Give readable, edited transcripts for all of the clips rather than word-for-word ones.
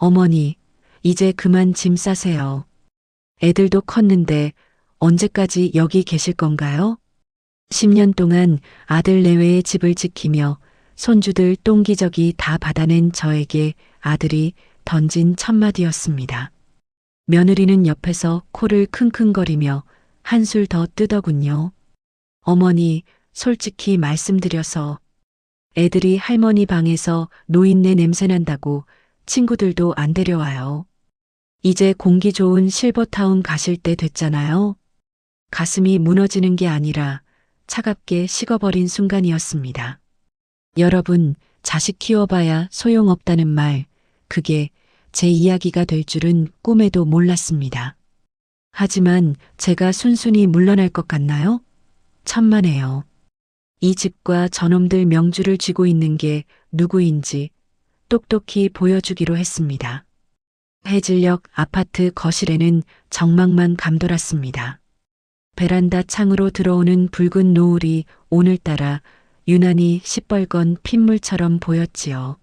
어머니, 이제 그만 짐 싸세요. 애들도 컸는데 언제까지 여기 계실 건가요? 10년 동안 아들 내외의 집을 지키며 손주들 똥기저귀 다 받아낸 저에게 아들이 던진 첫마디였습니다. 며느리는 옆에서 코를 킁킁거리며 한술 더 뜨더군요. 어머니, 솔직히 말씀드려서 애들이 할머니 방에서 노인네 냄새 난다고 친구들도 안 데려와요. 이제 공기 좋은 실버타운 가실 때 됐잖아요. 가슴이 무너지는 게 아니라 차갑게 식어버린 순간이었습니다. 여러분, 자식 키워봐야 소용없다는 말, 그게 제 이야기가 될 줄은 꿈에도 몰랐습니다. 하지만 제가 순순히 물러날 것 같나요? 천만에요. 이 집과 저놈들 명주를 쥐고 있는 게 누구인지 똑똑히 보여주기로 했습니다. 해질녘 아파트 거실에는 정막만 감돌았습니다. 베란다 창으로 들어오는 붉은 노을이 오늘따라 유난히 시뻘건 핏물처럼 보였지요.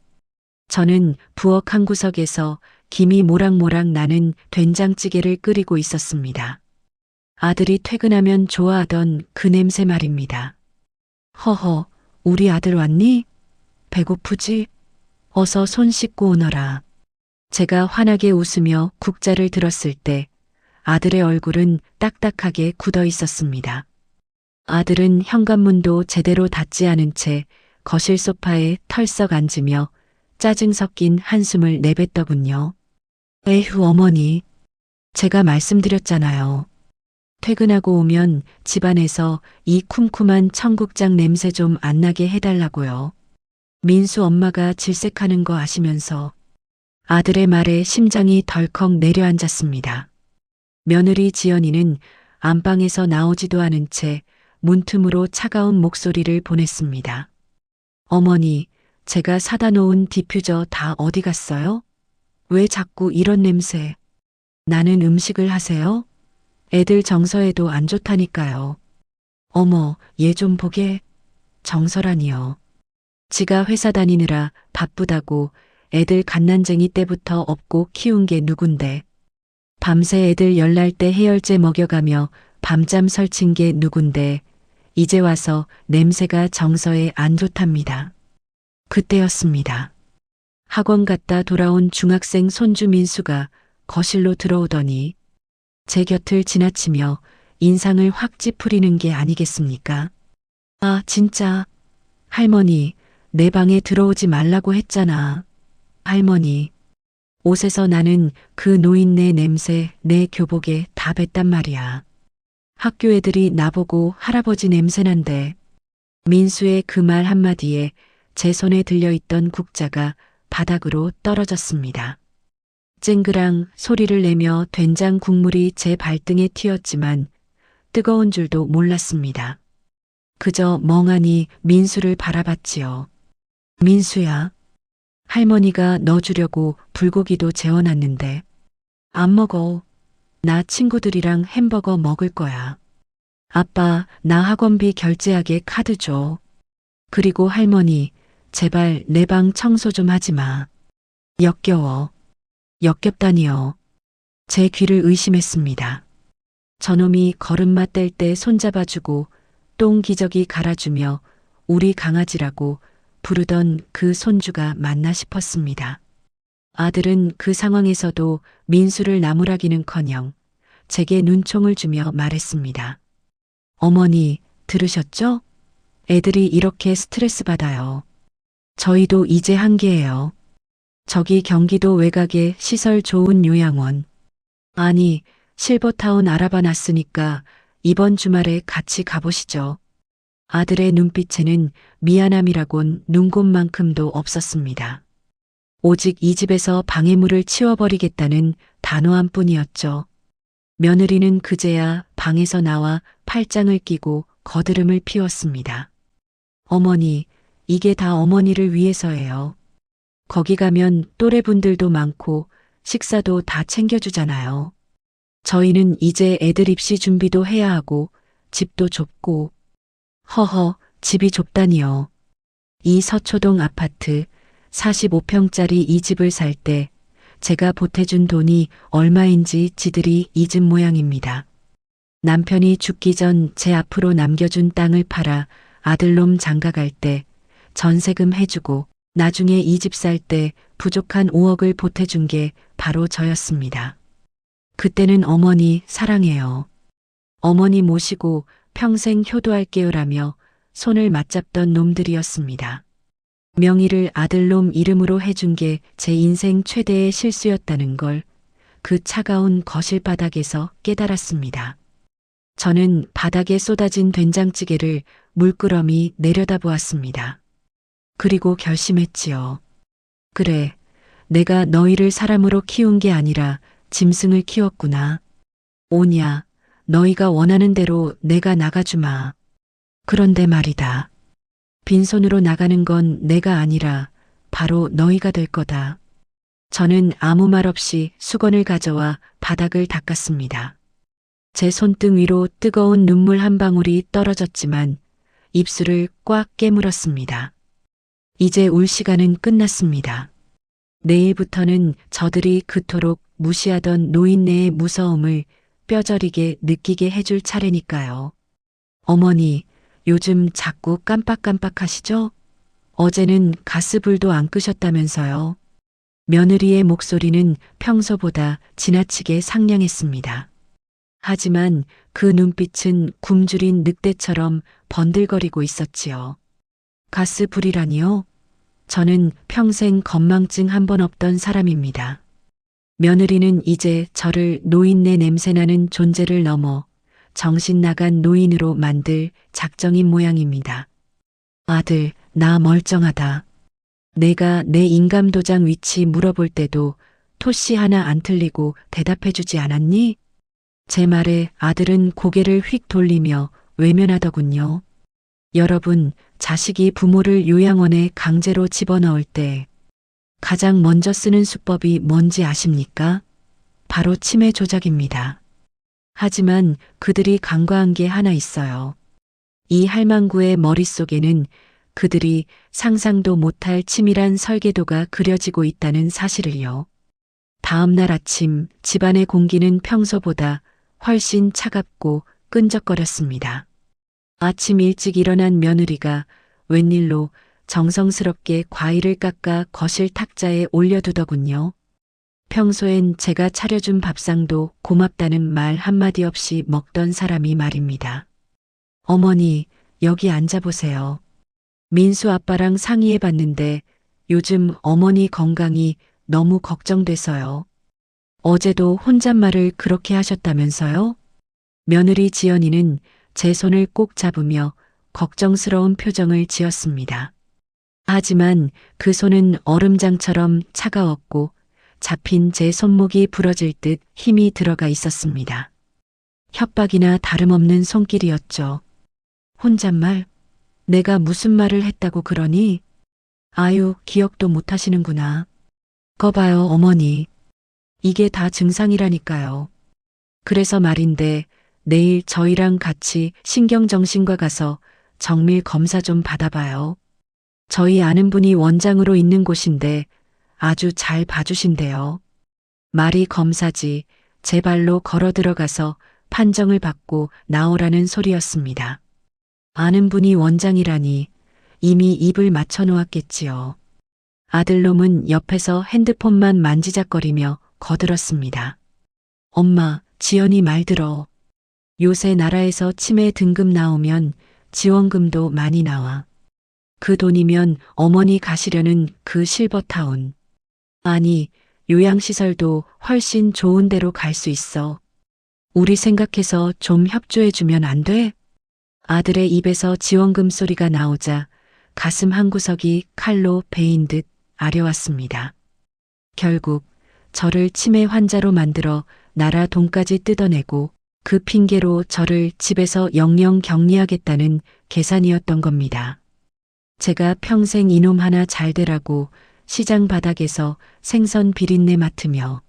저는 부엌 한 구석에서 김이 모락모락 나는 된장찌개를 끓이고 있었습니다. 아들이 퇴근하면 좋아하던 그 냄새 말입니다. 허허, 우리 아들 왔니? 배고프지? 어서 손 씻고 오너라. 제가 환하게 웃으며 국자를 들었을 때 아들의 얼굴은 딱딱하게 굳어 있었습니다. 아들은 현관문도 제대로 닫지 않은 채 거실 소파에 털썩 앉으며 짜증 섞인 한숨을 내뱉더군요. 에휴 어머니, 제가 말씀드렸잖아요. 퇴근하고 오면 집안에서 이 쿰쿰한 청국장 냄새 좀 안 나게 해달라고요. 민수 엄마가 질색하는 거 아시면서 아들의 말에 심장이 덜컥 내려앉았습니다. 며느리 지연이는 안방에서 나오지도 않은 채 문틈으로 차가운 목소리를 보냈습니다. 어머니, 제가 사다 놓은 디퓨저 다 어디 갔어요? 왜 자꾸 이런 냄새? 나는 음식을 하세요? 애들 정서에도 안 좋다니까요. 어머, 얘 좀 보게. 정서라니요. 지가 회사 다니느라 바쁘다고 애들 갓난쟁이 때부터 업고 키운 게 누군데. 밤새 애들 열날 때 해열제 먹여가며 밤잠 설친 게 누군데. 이제 와서 냄새가 정서에 안 좋답니다. 그때였습니다. 학원 갔다 돌아온 중학생 손주 민수가 거실로 들어오더니 제 곁을 지나치며 인상을 확 찌푸리는 게 아니겠습니까? 아, 진짜. 할머니, 내 방에 들어오지 말라고 했잖아. 할머니, 옷에서 나는 그 노인네 냄새 내 교복에 다 뱄단 말이야. 학교 애들이 나보고 할아버지 냄새난대. 민수의 그 말 한마디에 제 손에 들려있던 국자가 바닥으로 떨어졌습니다. 쨍그랑 소리를 내며 된장 국물이 제 발등에 튀었지만 뜨거운 줄도 몰랐습니다. 그저 멍하니 민수를 바라봤지요. 민수야, 할머니가 너 주려고 불고기도 재워놨는데. 안 먹어. 나 친구들이랑 햄버거 먹을 거야. 아빠, 나 학원비 결제하게 카드 줘. 그리고 할머니, 제발 내 방 청소 좀 하지 마. 역겨워. 역겹다니요. 제 귀를 의심했습니다. 저놈이 걸음마 뗄 때 손잡아주고 똥 기저귀 갈아주며 우리 강아지라고 부르던 그 손주가 맞나 싶었습니다. 아들은 그 상황에서도 민수를 나무라기는커녕 제게 눈총을 주며 말했습니다. 어머니, 들으셨죠? 애들이 이렇게 스트레스 받아요. 저희도 이제 한계예요. 저기 경기도 외곽에 시설 좋은 요양원. 아니, 실버타운 알아봐 놨으니까 이번 주말에 같이 가보시죠. 아들의 눈빛에는 미안함이라곤 눈곱만큼도 없었습니다. 오직 이 집에서 방해물을 치워버리겠다는 단호함 뿐이었죠. 며느리는 그제야 방에서 나와 팔짱을 끼고 거드름을 피웠습니다. 어머니, 이게 다 어머니를 위해서예요. 거기 가면 또래분들도 많고 식사도 다 챙겨주잖아요. 저희는 이제 애들 입시 준비도 해야 하고 집도 좁고. 허허, 집이 좁다니요. 이 서초동 아파트 45평짜리 이 집을 살 때 제가 보태준 돈이 얼마인지 지들이 잊은 모양입니다. 남편이 죽기 전 제 앞으로 남겨준 땅을 팔아 아들놈 장가갈 때 전세금 해주고 나중에 이 집 살 때 부족한 5억을 보태준 게 바로 저였습니다. 그때는 어머니 사랑해요. 어머니 모시고 평생 효도할게요라며 손을 맞잡던 놈들이었습니다. 명의를 아들놈 이름으로 해준 게 제 인생 최대의 실수였다는 걸 그 차가운 거실 바닥에서 깨달았습니다. 저는 바닥에 쏟아진 된장찌개를 물끄러미 내려다보았습니다. 그리고 결심했지요. 그래, 내가 너희를 사람으로 키운 게 아니라 짐승을 키웠구나. 오냐, 너희가 원하는 대로 내가 나가주마. 그런데 말이다. 빈손으로 나가는 건 내가 아니라 바로 너희가 될 거다. 저는 아무 말 없이 수건을 가져와 바닥을 닦았습니다. 제 손등 위로 뜨거운 눈물 한 방울이 떨어졌지만 입술을 꽉 깨물었습니다. 이제 울 시간은 끝났습니다. 내일부터는 저들이 그토록 무시하던 노인네의 무서움을 뼈저리게 느끼게 해줄 차례니까요. 어머니, 요즘 자꾸 깜빡깜빡하시죠? 어제는 가스불도 안 끄셨다면서요. 며느리의 목소리는 평소보다 지나치게 상냥했습니다. 하지만 그 눈빛은 굶주린 늑대처럼 번들거리고 있었지요. 가스불이라니요? 저는 평생 건망증 한 번 없던 사람입니다. 며느리는 이제 저를 노인네 냄새나는 존재를 넘어 정신 나간 노인으로 만들 작정인 모양입니다. 아들, 나 멀쩡하다. 내가 내 인감도장 위치 물어볼 때도 토씨 하나 안 틀리고 대답해주지 않았니? 제 말에 아들은 고개를 휙 돌리며 외면하더군요. 여러분, 자식이 부모를 요양원에 강제로 집어넣을 때 가장 먼저 쓰는 수법이 뭔지 아십니까? 바로 치매 조작입니다. 하지만 그들이 간과한 게 하나 있어요. 이 할망구의 머릿속에는 그들이 상상도 못할 치밀한 설계도가 그려지고 있다는 사실을요. 다음 날 아침 집안의 공기는 평소보다 훨씬 차갑고 끈적거렸습니다. 아침 일찍 일어난 며느리가 웬일로 정성스럽게 과일을 깎아 거실 탁자에 올려두더군요. 평소엔 제가 차려준 밥상도 고맙다는 말 한마디 없이 먹던 사람이 말입니다. 어머니, 여기 앉아보세요. 민수 아빠랑 상의해봤는데 요즘 어머니 건강이 너무 걱정돼서요. 어제도 혼잣말을 그렇게 하셨다면서요? 며느리 지연이는 제 손을 꼭 잡으며 걱정스러운 표정을 지었습니다. 하지만 그 손은 얼음장처럼 차가웠고 잡힌 제 손목이 부러질 듯 힘이 들어가 있었습니다. 협박이나 다름없는 손길이었죠. 혼잣말? 내가 무슨 말을 했다고 그러니? 아유, 기억도 못 하시는구나. 거봐요, 어머니. 이게 다 증상이라니까요. 그래서 말인데 내일 저희랑 같이 신경정신과 가서 정밀 검사 좀 받아봐요. 저희 아는 분이 원장으로 있는 곳인데 아주 잘 봐주신대요. 말이 검사지 제 발로 걸어 들어가서 판정을 받고 나오라는 소리였습니다. 아는 분이 원장이라니 이미 입을 맞춰 놓았겠지요. 아들놈은 옆에서 핸드폰만 만지작거리며 거들었습니다. 엄마, 지연이 말 들어. 요새 나라에서 치매 등급 나오면 지원금도 많이 나와. 그 돈이면 어머니 가시려는 그 실버타운. 아니, 요양시설도 훨씬 좋은 데로 갈 수 있어. 우리 생각해서 좀 협조해주면 안 돼? 아들의 입에서 지원금 소리가 나오자 가슴 한구석이 칼로 베인 듯 아려왔습니다. 결국 저를 치매 환자로 만들어 나라 돈까지 뜯어내고 그 핑계로 저를 집에서 영영 격리하겠다는 계산이었던 겁니다. 제가 평생 이놈 하나 잘 되라고 시장 바닥에서 생선 비린내 맡으며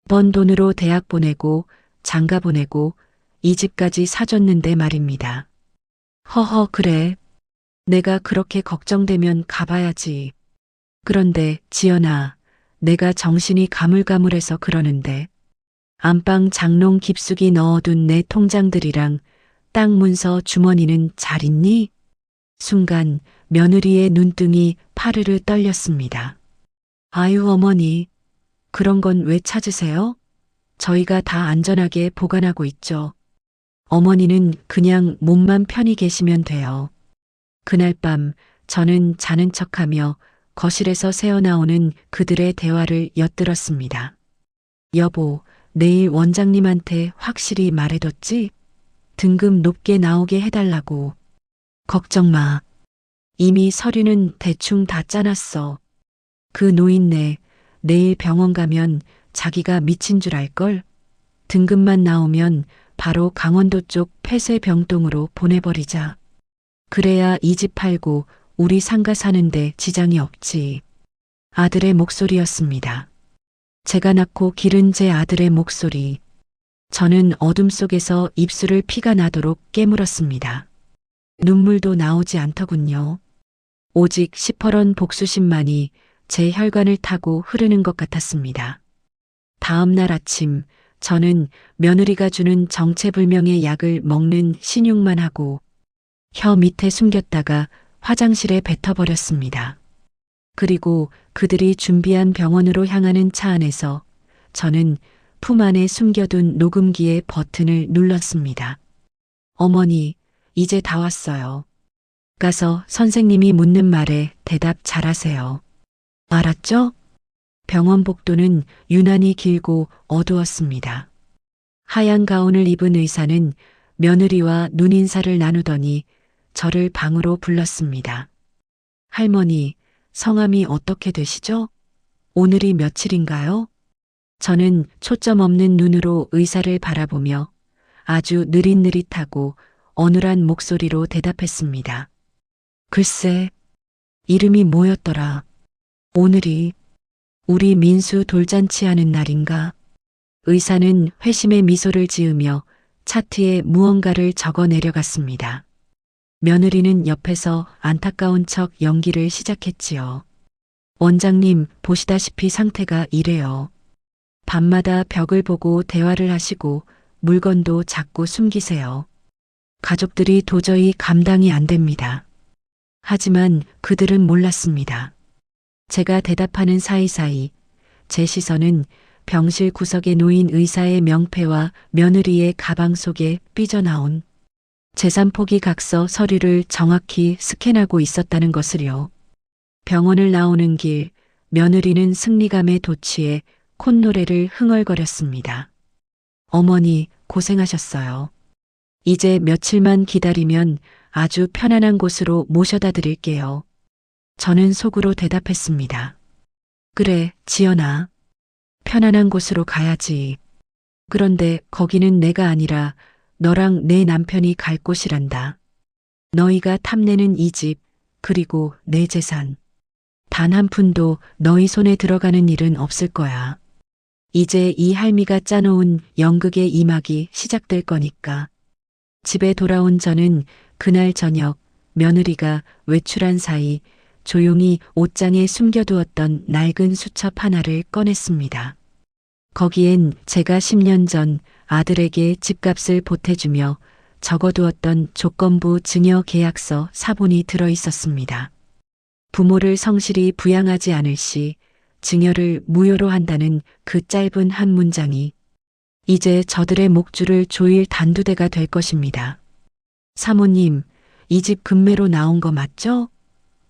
번 돈으로 대학 보내고 장가 보내고 이 집까지 사줬는데 말입니다. 허허, 그래. 내가 그렇게 걱정되면 가봐야지. 그런데 지연아, 내가 정신이 가물가물해서 그러는데 안방 장롱 깊숙이 넣어둔 내 통장들이랑 땅 문서 주머니는 잘 있니? 순간 며느리의 눈등이 파르르 떨렸습니다. 아유 어머니, 그런 건 왜 찾으세요? 저희가 다 안전하게 보관하고 있죠. 어머니는 그냥 몸만 편히 계시면 돼요. 그날 밤 저는 자는 척하며 거실에서 새어나오는 그들의 대화를 엿들었습니다. 여보, 내일 원장님한테 확실히 말해뒀지? 등급 높게 나오게 해달라고. 걱정 마. 이미 서류는 대충 다 짜놨어. 그 노인네 내일 병원 가면 자기가 미친 줄 알걸? 등급만 나오면 바로 강원도 쪽 폐쇄병동으로 보내버리자. 그래야 이 집 팔고 우리 상가 사는데 지장이 없지. 아들의 목소리였습니다. 제가 낳고 기른 제 아들의 목소리. 저는 어둠 속에서 입술을 피가 나도록 깨물었습니다. 눈물도 나오지 않더군요. 오직 시퍼런 복수심만이 제 혈관을 타고 흐르는 것 같았습니다. 다음 날 아침 저는 며느리가 주는 정체불명의 약을 먹는 신용만 하고 혀 밑에 숨겼다가 화장실에 뱉어버렸습니다. 그리고 그들이 준비한 병원으로 향하는 차 안에서 저는 품 안에 숨겨둔 녹음기의 버튼을 눌렀습니다. 어머니, 이제 다 왔어요. 가서 선생님이 묻는 말에 대답 잘하세요. 알았죠? 병원 복도는 유난히 길고 어두웠습니다. 하얀 가운을 입은 의사는 며느리와 눈인사를 나누더니 저를 방으로 불렀습니다. 할머니, 성함이 어떻게 되시죠? 오늘이 며칠인가요? 저는 초점 없는 눈으로 의사를 바라보며 아주 느릿느릿하고 어눌한 목소리로 대답했습니다. 글쎄, 이름이 뭐였더라? 오늘이 우리 민수 돌잔치하는 날인가? 의사는 회심의 미소를 지으며 차트에 무언가를 적어 내려갔습니다. 며느리는 옆에서 안타까운 척 연기를 시작했지요. 원장님, 보시다시피 상태가 이래요. 밤마다 벽을 보고 대화를 하시고 물건도 자꾸 숨기세요. 가족들이 도저히 감당이 안 됩니다. 하지만 그들은 몰랐습니다. 제가 대답하는 사이사이 제 시선은 병실 구석에 놓인 의사의 명패와 며느리의 가방 속에 삐져나온 재산 포기 각서 서류를 정확히 스캔하고 있었다는 것을요. 병원을 나오는 길, 며느리는 승리감에 도취해 콧노래를 흥얼거렸습니다. 어머니, 고생하셨어요. 이제 며칠만 기다리면 아주 편안한 곳으로 모셔다 드릴게요. 저는 속으로 대답했습니다. 그래, 지연아. 편안한 곳으로 가야지. 그런데 거기는 내가 아니라 너랑 내 남편이 갈 곳이란다. 너희가 탐내는 이 집, 그리고 내 재산. 단 한 푼도 너희 손에 들어가는 일은 없을 거야. 이제 이 할미가 짜놓은 연극의 2막이 시작될 거니까. 집에 돌아온 저는 그날 저녁 며느리가 외출한 사이 조용히 옷장에 숨겨두었던 낡은 수첩 하나를 꺼냈습니다. 거기엔 제가 10년 전 아들에게 집값을 보태주며 적어두었던 조건부 증여 계약서 사본이 들어 있었습니다. 부모를 성실히 부양하지 않을 시 증여를 무효로 한다는 그 짧은 한 문장이 이제 저들의 목줄을 조일 단두대가 될 것입니다. 사모님, 이 집 금매로 나온 거 맞죠?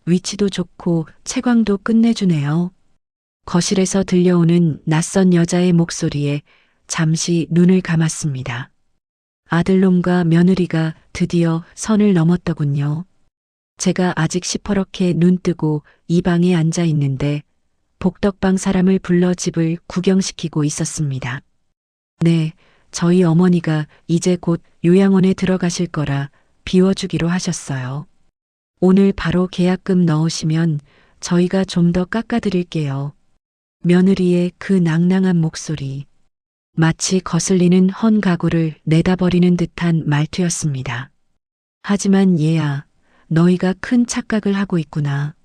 위치도 좋고 채광도 끝내주네요. 거실에서 들려오는 낯선 여자의 목소리에 잠시 눈을 감았습니다. 아들놈과 며느리가 드디어 선을 넘었더군요. 제가 아직 시퍼렇게 눈뜨고 이 방에 앉아 있는데 복덕방 사람을 불러 집을 구경시키고 있었습니다. 네, 저희 어머니가 이제 곧 요양원에 들어가실 거라 비워주기로 하셨어요. 오늘 바로 계약금 넣으시면 저희가 좀 더 깎아드릴게요. 며느리의 그 낭낭한 목소리. 마치 거슬리는 헌 가구를 내다버리는 듯한 말투였습니다. 하지만 얘야, 너희가 큰 착각을 하고 있구나.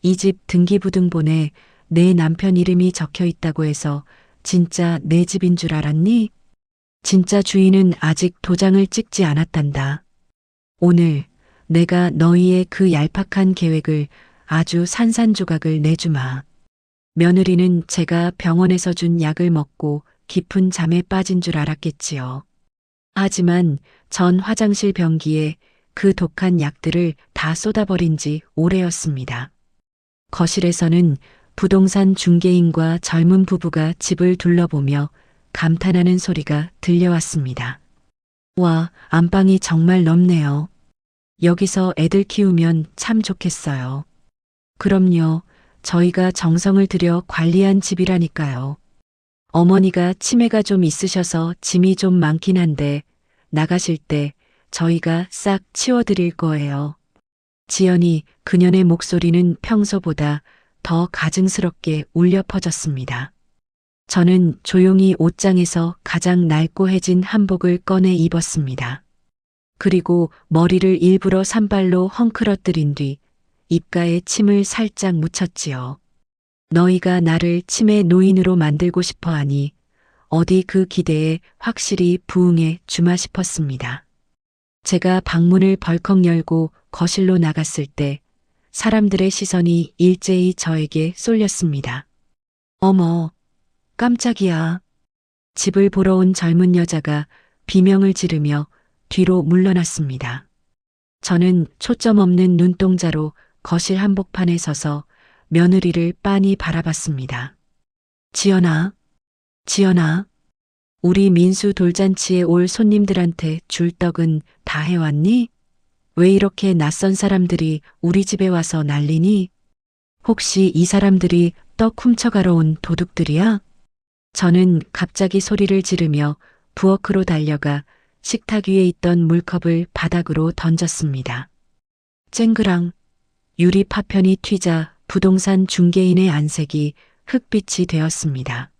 이 집 등기부등본에 내 남편 이름이 적혀 있다고 해서 진짜 내 집인 줄 알았니? 진짜 주인은 아직 도장을 찍지 않았단다. 오늘 내가 너희의 그 얄팍한 계획을 아주 산산조각을 내주마. 며느리는 제가 병원에서 준 약을 먹고 깊은 잠에 빠진 줄 알았겠지요. 하지만 전 화장실 변기에 그 독한 약들을 다 쏟아버린 지 오래였습니다. 거실에서는 부동산 중개인과 젊은 부부가 집을 둘러보며 감탄하는 소리가 들려왔습니다. 와, 안방이 정말 넓네요. 여기서 애들 키우면 참 좋겠어요. 그럼요. 저희가 정성을 들여 관리한 집이라니까요. 어머니가 치매가 좀 있으셔서 짐이 좀 많긴 한데 나가실 때 저희가 싹 치워드릴 거예요. 지연이 그년의 목소리는 평소보다 더 가증스럽게 울려 퍼졌습니다. 저는 조용히 옷장에서 가장 낡고해진 한복을 꺼내 입었습니다. 그리고 머리를 일부러 산발로 헝클어뜨린 뒤 입가에 침을 살짝 묻혔지요. 너희가 나를 치매 노인으로 만들고 싶어 하니 어디 그 기대에 확실히 부응해 주마 싶었습니다. 제가 방문을 벌컥 열고 거실로 나갔을 때 사람들의 시선이 일제히 저에게 쏠렸습니다. 어머, 깜짝이야. 집을 보러 온 젊은 여자가 비명을 지르며 뒤로 물러났습니다. 저는 초점 없는 눈동자로 거실 한복판에 서서 며느리를 빤히 바라봤습니다. 지연아, 지연아, 우리 민수 돌잔치에 올 손님들한테 줄 떡은 다 해왔니? 왜 이렇게 낯선 사람들이 우리 집에 와서 난리니? 혹시 이 사람들이 떡 훔쳐가러 온 도둑들이야? 저는 갑자기 소리를 지르며 부엌으로 달려가 식탁 위에 있던 물컵을 바닥으로 던졌습니다. 쨍그랑 유리 파편이 튀자 부동산 중개인의 안색이 흑빛이 되었습니다.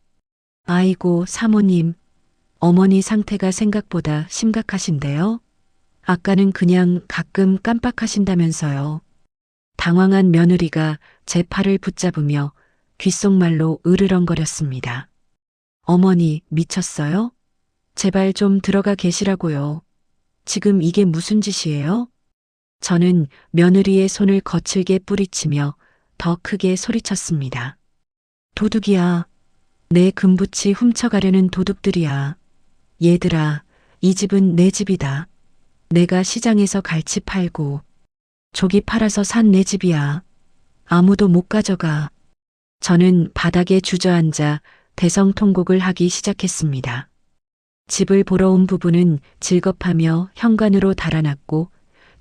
아이고 사모님, 어머니 상태가 생각보다 심각하신데요? 아까는 그냥 가끔 깜빡하신다면서요. 당황한 며느리가 제 팔을 붙잡으며 귓속말로 으르렁거렸습니다. 어머니 미쳤어요? 제발 좀 들어가 계시라고요. 지금 이게 무슨 짓이에요? 저는 며느리의 손을 거칠게 뿌리치며 더 크게 소리쳤습니다. 도둑이야. 내 금붙이 훔쳐가려는 도둑들이야. 얘들아, 이 집은 내 집이다. 내가 시장에서 갈치 팔고 조기 팔아서 산 내 집이야. 아무도 못 가져가. 저는 바닥에 주저앉아 대성통곡을 하기 시작했습니다. 집을 보러 온 부부는 질겁하며 현관으로 달아났고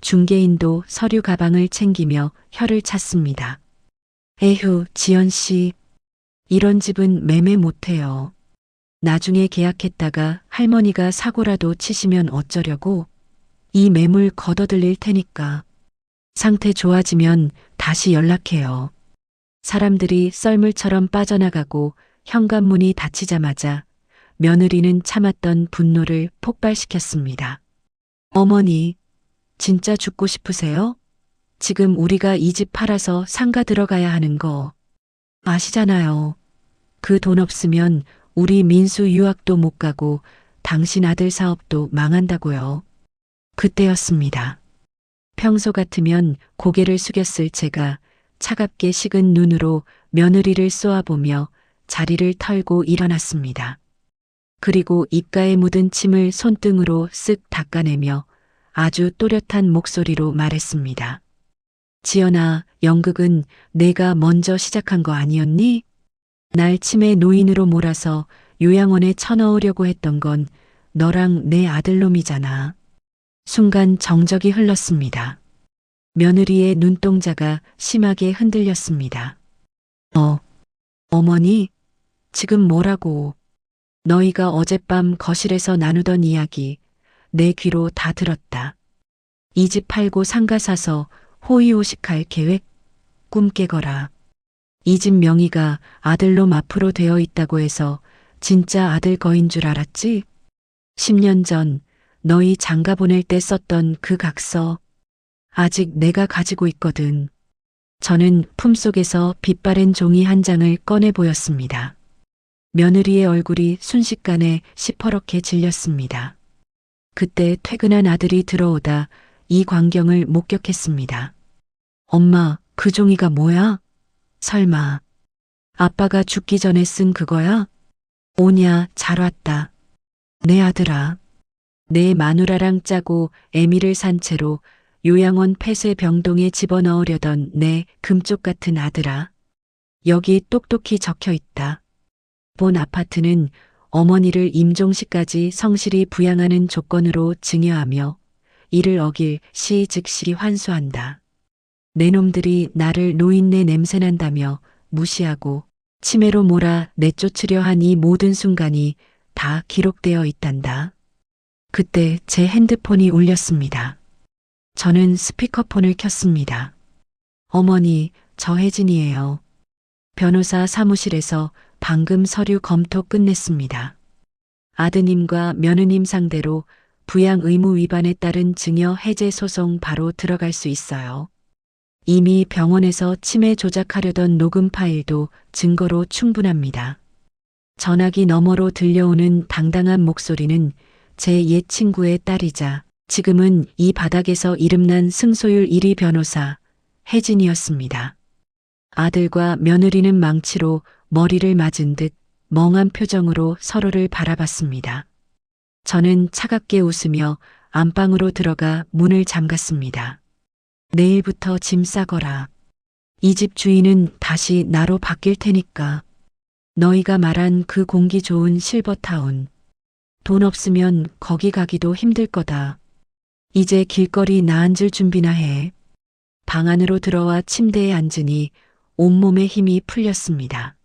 중개인도 서류 가방을 챙기며 혀를 찼습니다. 에휴, 지연 씨. 이런 집은 매매 못해요. 나중에 계약했다가 할머니가 사고라도 치시면 어쩌려고. 이 매물 걷어들일 테니까. 상태 좋아지면 다시 연락해요. 사람들이 썰물처럼 빠져나가고 현관문이 닫히자마자 며느리는 참았던 분노를 폭발시켰습니다. 어머니, 진짜 죽고 싶으세요? 지금 우리가 이 집 팔아서 상가 들어가야 하는 거 아시잖아요. 그 돈 없으면 우리 민수 유학도 못 가고 당신 아들 사업도 망한다고요. 그때였습니다. 평소 같으면 고개를 숙였을 제가 차갑게 식은 눈으로 며느리를 쏘아보며 자리를 털고 일어났습니다. 그리고 입가에 묻은 침을 손등으로 쓱 닦아내며 아주 또렷한 목소리로 말했습니다. 지연아, 연극은 내가 먼저 시작한 거 아니었니? 날 치매 노인으로 몰아서 요양원에 쳐넣으려고 했던 건 너랑 내 아들놈이잖아. 순간 정적이 흘렀습니다. 며느리의 눈동자가 심하게 흔들렸습니다. 어머니, 지금 뭐라고? 너희가 어젯밤 거실에서 나누던 이야기 내 귀로 다 들었다. 이 집 팔고 상가 사서 호의호식할 계획? 꿈 깨거라. 이 집 명의가 아들놈 앞으로 되어 있다고 해서 진짜 아들 거인 줄 알았지? 10년 전 너희 장가 보낼 때 썼던 그 각서 아직 내가 가지고 있거든. 저는 품속에서 빛바랜 종이 한 장을 꺼내 보였습니다. 며느리의 얼굴이 순식간에 시퍼렇게 질렸습니다. 그때 퇴근한 아들이 들어오다 이 광경을 목격했습니다. 엄마, 그 종이가 뭐야? 설마 아빠가 죽기 전에 쓴 그거야? 오냐, 잘 왔다. 내 아들아. 내 마누라랑 짜고 애미를 산 채로 요양원 폐쇄 병동에 집어넣으려던 내 금쪽 같은 아들아. 여기 똑똑히 적혀 있다. 본 아파트는 어머니를 임종시까지 성실히 부양하는 조건으로 증여하며 이를 어길 시 즉시 환수한다. 내 놈들이 나를 노인네 냄새난다며 무시하고 치매로 몰아 내쫓으려 한 이 모든 순간이 다 기록되어 있단다. 그때 제 핸드폰이 울렸습니다. 저는 스피커폰을 켰습니다. 어머니, 저 혜진이에요. 변호사 사무실에서 방금 서류 검토 끝냈습니다. 아드님과 며느님 상대로 부양 의무 위반에 따른 증여 해제 소송 바로 들어갈 수 있어요. 이미 병원에서 치매 조작하려던 녹음 파일도 증거로 충분합니다. 전화기 너머로 들려오는 당당한 목소리는 제 옛 친구의 딸이자 지금은 이 바닥에서 이름난 승소율 1위 변호사 혜진이었습니다. 아들과 며느리는 망치로 머리를 맞은 듯 멍한 표정으로 서로를 바라봤습니다. 저는 차갑게 웃으며 안방으로 들어가 문을 잠갔습니다. 내일부터 짐 싸거라. 이 집 주인은 다시 나로 바뀔 테니까. 너희가 말한 그 공기 좋은 실버타운. 돈 없으면 거기 가기도 힘들 거다. 이제 길거리 나앉을 준비나 해. 방 안으로 들어와 침대에 앉으니 온몸에 힘이 풀렸습니다.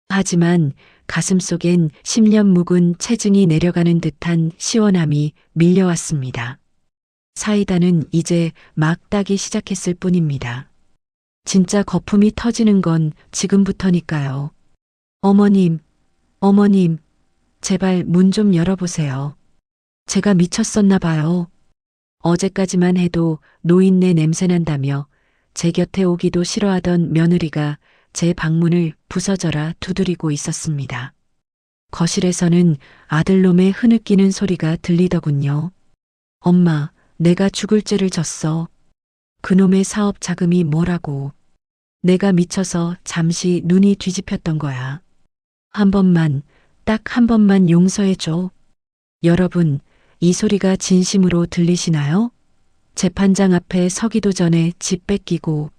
하지만 가슴속엔 10년 묵은 체증이 내려가는 듯한 시원함이 밀려왔습니다. 사이다는 이제 막 따기 시작했을 뿐입니다. 진짜 거품이 터지는 건 지금부터니까요. 어머님, 어머님, 제발 문 좀 열어보세요. 제가 미쳤었나 봐요. 어제까지만 해도 노인네 냄새난다며 제 곁에 오기도 싫어하던 며느리가 제 방문을 부서져라 두드리고 있었습니다. 거실에서는 아들놈의 흐느끼는 소리가 들리더군요. 엄마, 내가 죽을 죄를 졌어. 그놈의 사업 자금이 뭐라고. 내가 미쳐서 잠시 눈이 뒤집혔던 거야. 한 번만, 딱 한 번만 용서해줘. 여러분, 이 소리가 진심으로 들리시나요? 재판장 앞에 서기도 전에 집 뺏기고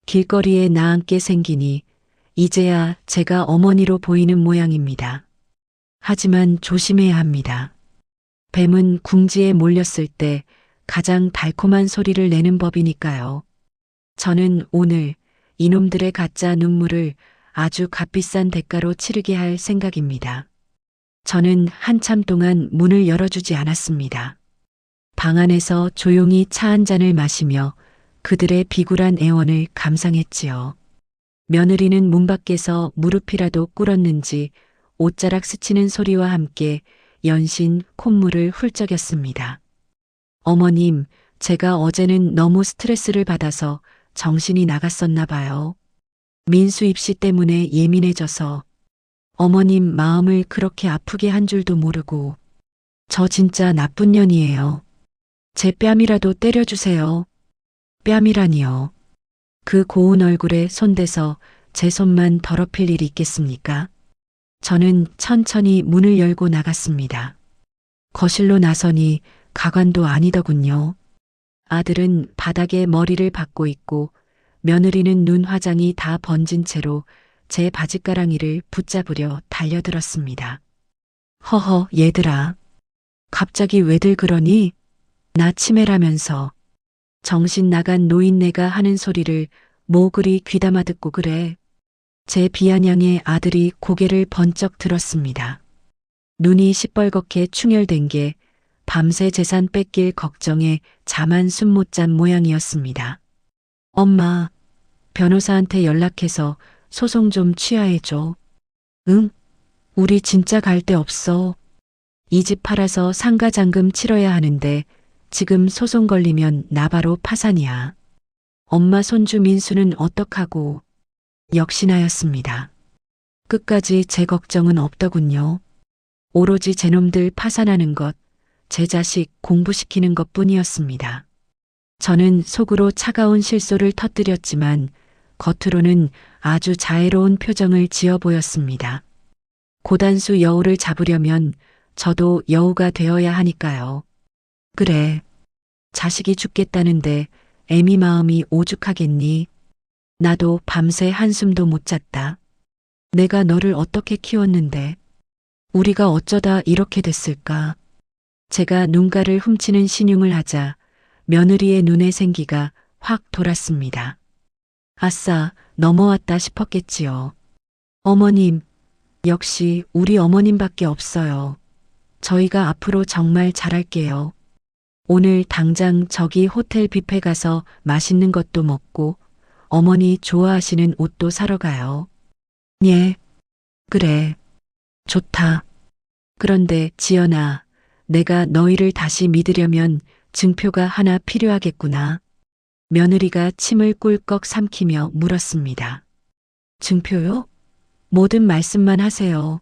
길거리에 나앉게 생기니 이제야 제가 어머니로 보이는 모양입니다. 하지만 조심해야 합니다. 뱀은 궁지에 몰렸을 때 가장 달콤한 소리를 내는 법이니까요. 저는 오늘 이놈들의 가짜 눈물을 아주 값비싼 대가로 치르게 할 생각입니다. 저는 한참 동안 문을 열어주지 않았습니다. 방 안에서 조용히 차 한 잔을 마시며 그들의 비굴한 애원을 감상했지요. 며느리는 문 밖에서 무릎이라도 꿇었는지 옷자락 스치는 소리와 함께 연신 콧물을 훌쩍였습니다. 어머님, 제가 어제는 너무 스트레스를 받아서 정신이 나갔었나 봐요. 민수 입시 때문에 예민해져서 어머님 마음을 그렇게 아프게 한 줄도 모르고 저 진짜 나쁜 년이에요. 제 뺨이라도 때려주세요. 뺨이라니요. 그 고운 얼굴에 손대서 제 손만 더럽힐 일이 있겠습니까? 저는 천천히 문을 열고 나갔습니다. 거실로 나서니 가관도 아니더군요. 아들은 바닥에 머리를 박고 있고 며느리는 눈 화장이 다 번진 채로 제 바짓가랑이를 붙잡으려 달려들었습니다. 허허, 얘들아. 갑자기 왜들 그러니? 나 치매라면서. 정신 나간 노인네가 하는 소리를 뭐 그리 귀담아 듣고 그래. 제 비아냥의 아들이 고개를 번쩍 들었습니다. 눈이 시뻘겋게 충혈된 게 밤새 재산 뺏길 걱정에 잠 한 숨 못 잔 모양이었습니다. 엄마, 변호사한테 연락해서 소송 좀 취하해줘. 응? 우리 진짜 갈 데 없어. 이 집 팔아서 상가잔금 치러야 하는데 지금 소송 걸리면 나 바로 파산이야. 엄마 손주 민수는 어떡하고. 역시나였습니다. 끝까지 제 걱정은 없더군요. 오로지 제 놈들 파산하는 것, 제 자식 공부시키는 것 뿐이었습니다. 저는 속으로 차가운 실소를 터뜨렸지만 겉으로는 아주 자애로운 표정을 지어 보였습니다. 고단수 여우를 잡으려면 저도 여우가 되어야 하니까요. 그래. 자식이 죽겠다는데 애미 마음이 오죽하겠니? 나도 밤새 한숨도 못 잤다. 내가 너를 어떻게 키웠는데 우리가 어쩌다 이렇게 됐을까? 제가 눈가를 훔치는 신용을 하자 며느리의 눈에 생기가 확 돌았습니다. 아싸, 넘어왔다 싶었겠지요. 어머님, 역시 우리 어머님밖에 없어요. 저희가 앞으로 정말 잘할게요. 오늘 당장 저기 호텔 뷔페 가서 맛있는 것도 먹고 어머니 좋아하시는 옷도 사러 가요. 예. 그래. 좋다. 그런데 지연아, 내가 너희를 다시 믿으려면 증표가 하나 필요하겠구나. 며느리가 침을 꿀꺽 삼키며 물었습니다. 증표요? 뭐든 말씀만 하세요.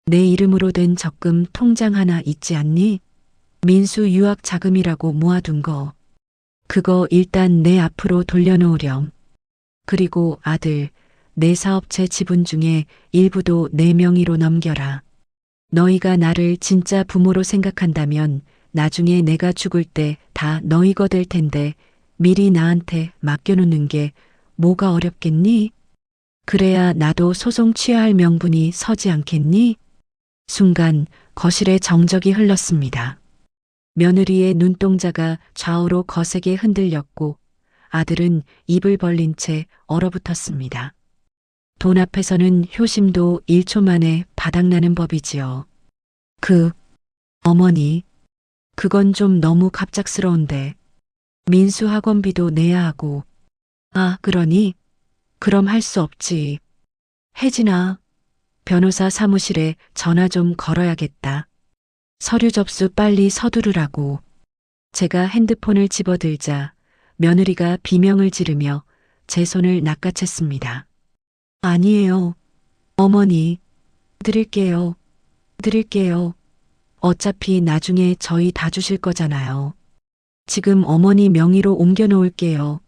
내 이름으로 된 적금 통장 하나 있지 않니? 민수 유학 자금이라고 모아둔 거. 그거 일단 내 앞으로 돌려놓으렴. 그리고 아들, 내 사업체 지분 중에 일부도 내 명의로 넘겨라. 너희가 나를 진짜 부모로 생각한다면 나중에 내가 죽을 때 다 너희 거 될 텐데 미리 나한테 맡겨놓는 게 뭐가 어렵겠니? 그래야 나도 소송 취하할 명분이 서지 않겠니? 순간 거실에 정적이 흘렀습니다. 며느리의 눈동자가 좌우로 거세게 흔들렸고 아들은 입을 벌린 채 얼어붙었습니다. 돈 앞에서는 효심도 1초 만에 바닥나는 법이지요. 어머니, 그건 좀 너무 갑작스러운데 민수 학원비도 내야 하고. 아, 그러니? 그럼 할 수 없지. 혜진아, 변호사 사무실에 전화 좀 걸어야겠다. 서류 접수 빨리 서두르라고. 제가 핸드폰을 집어들자 며느리가 비명을 지르며 제 손을 낚아챘습니다. 아니에요. 어머니, 드릴게요. 드릴게요. 어차피 나중에 저희 다 주실 거잖아요. 지금 어머니 명의로 옮겨 놓을게요.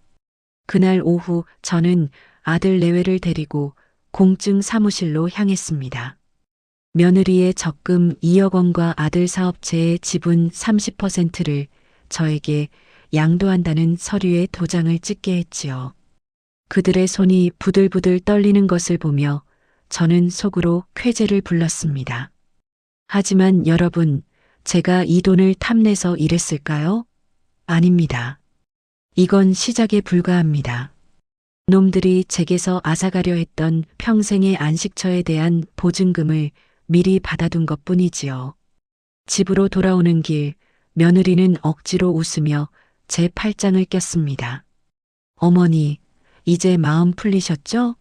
그날 오후 저는 아들 내외를 데리고 공증 사무실로 향했습니다. 며느리의 적금 2억 원과 아들 사업체의 지분 30%를 저에게 양도한다는 서류에 도장을 찍게 했지요. 그들의 손이 부들부들 떨리는 것을 보며 저는 속으로 쾌재를 불렀습니다. 하지만 여러분, 제가 이 돈을 탐내서 이랬을까요? 아닙니다. 이건 시작에 불과합니다. 놈들이 제게서 앗아가려 했던 평생의 안식처에 대한 보증금을 미리 받아둔 것뿐이지요. 집으로 돌아오는 길, 며느리는 억지로 웃으며 제 팔짱을 꼈습니다. 어머니, 이제 마음 풀리셨죠?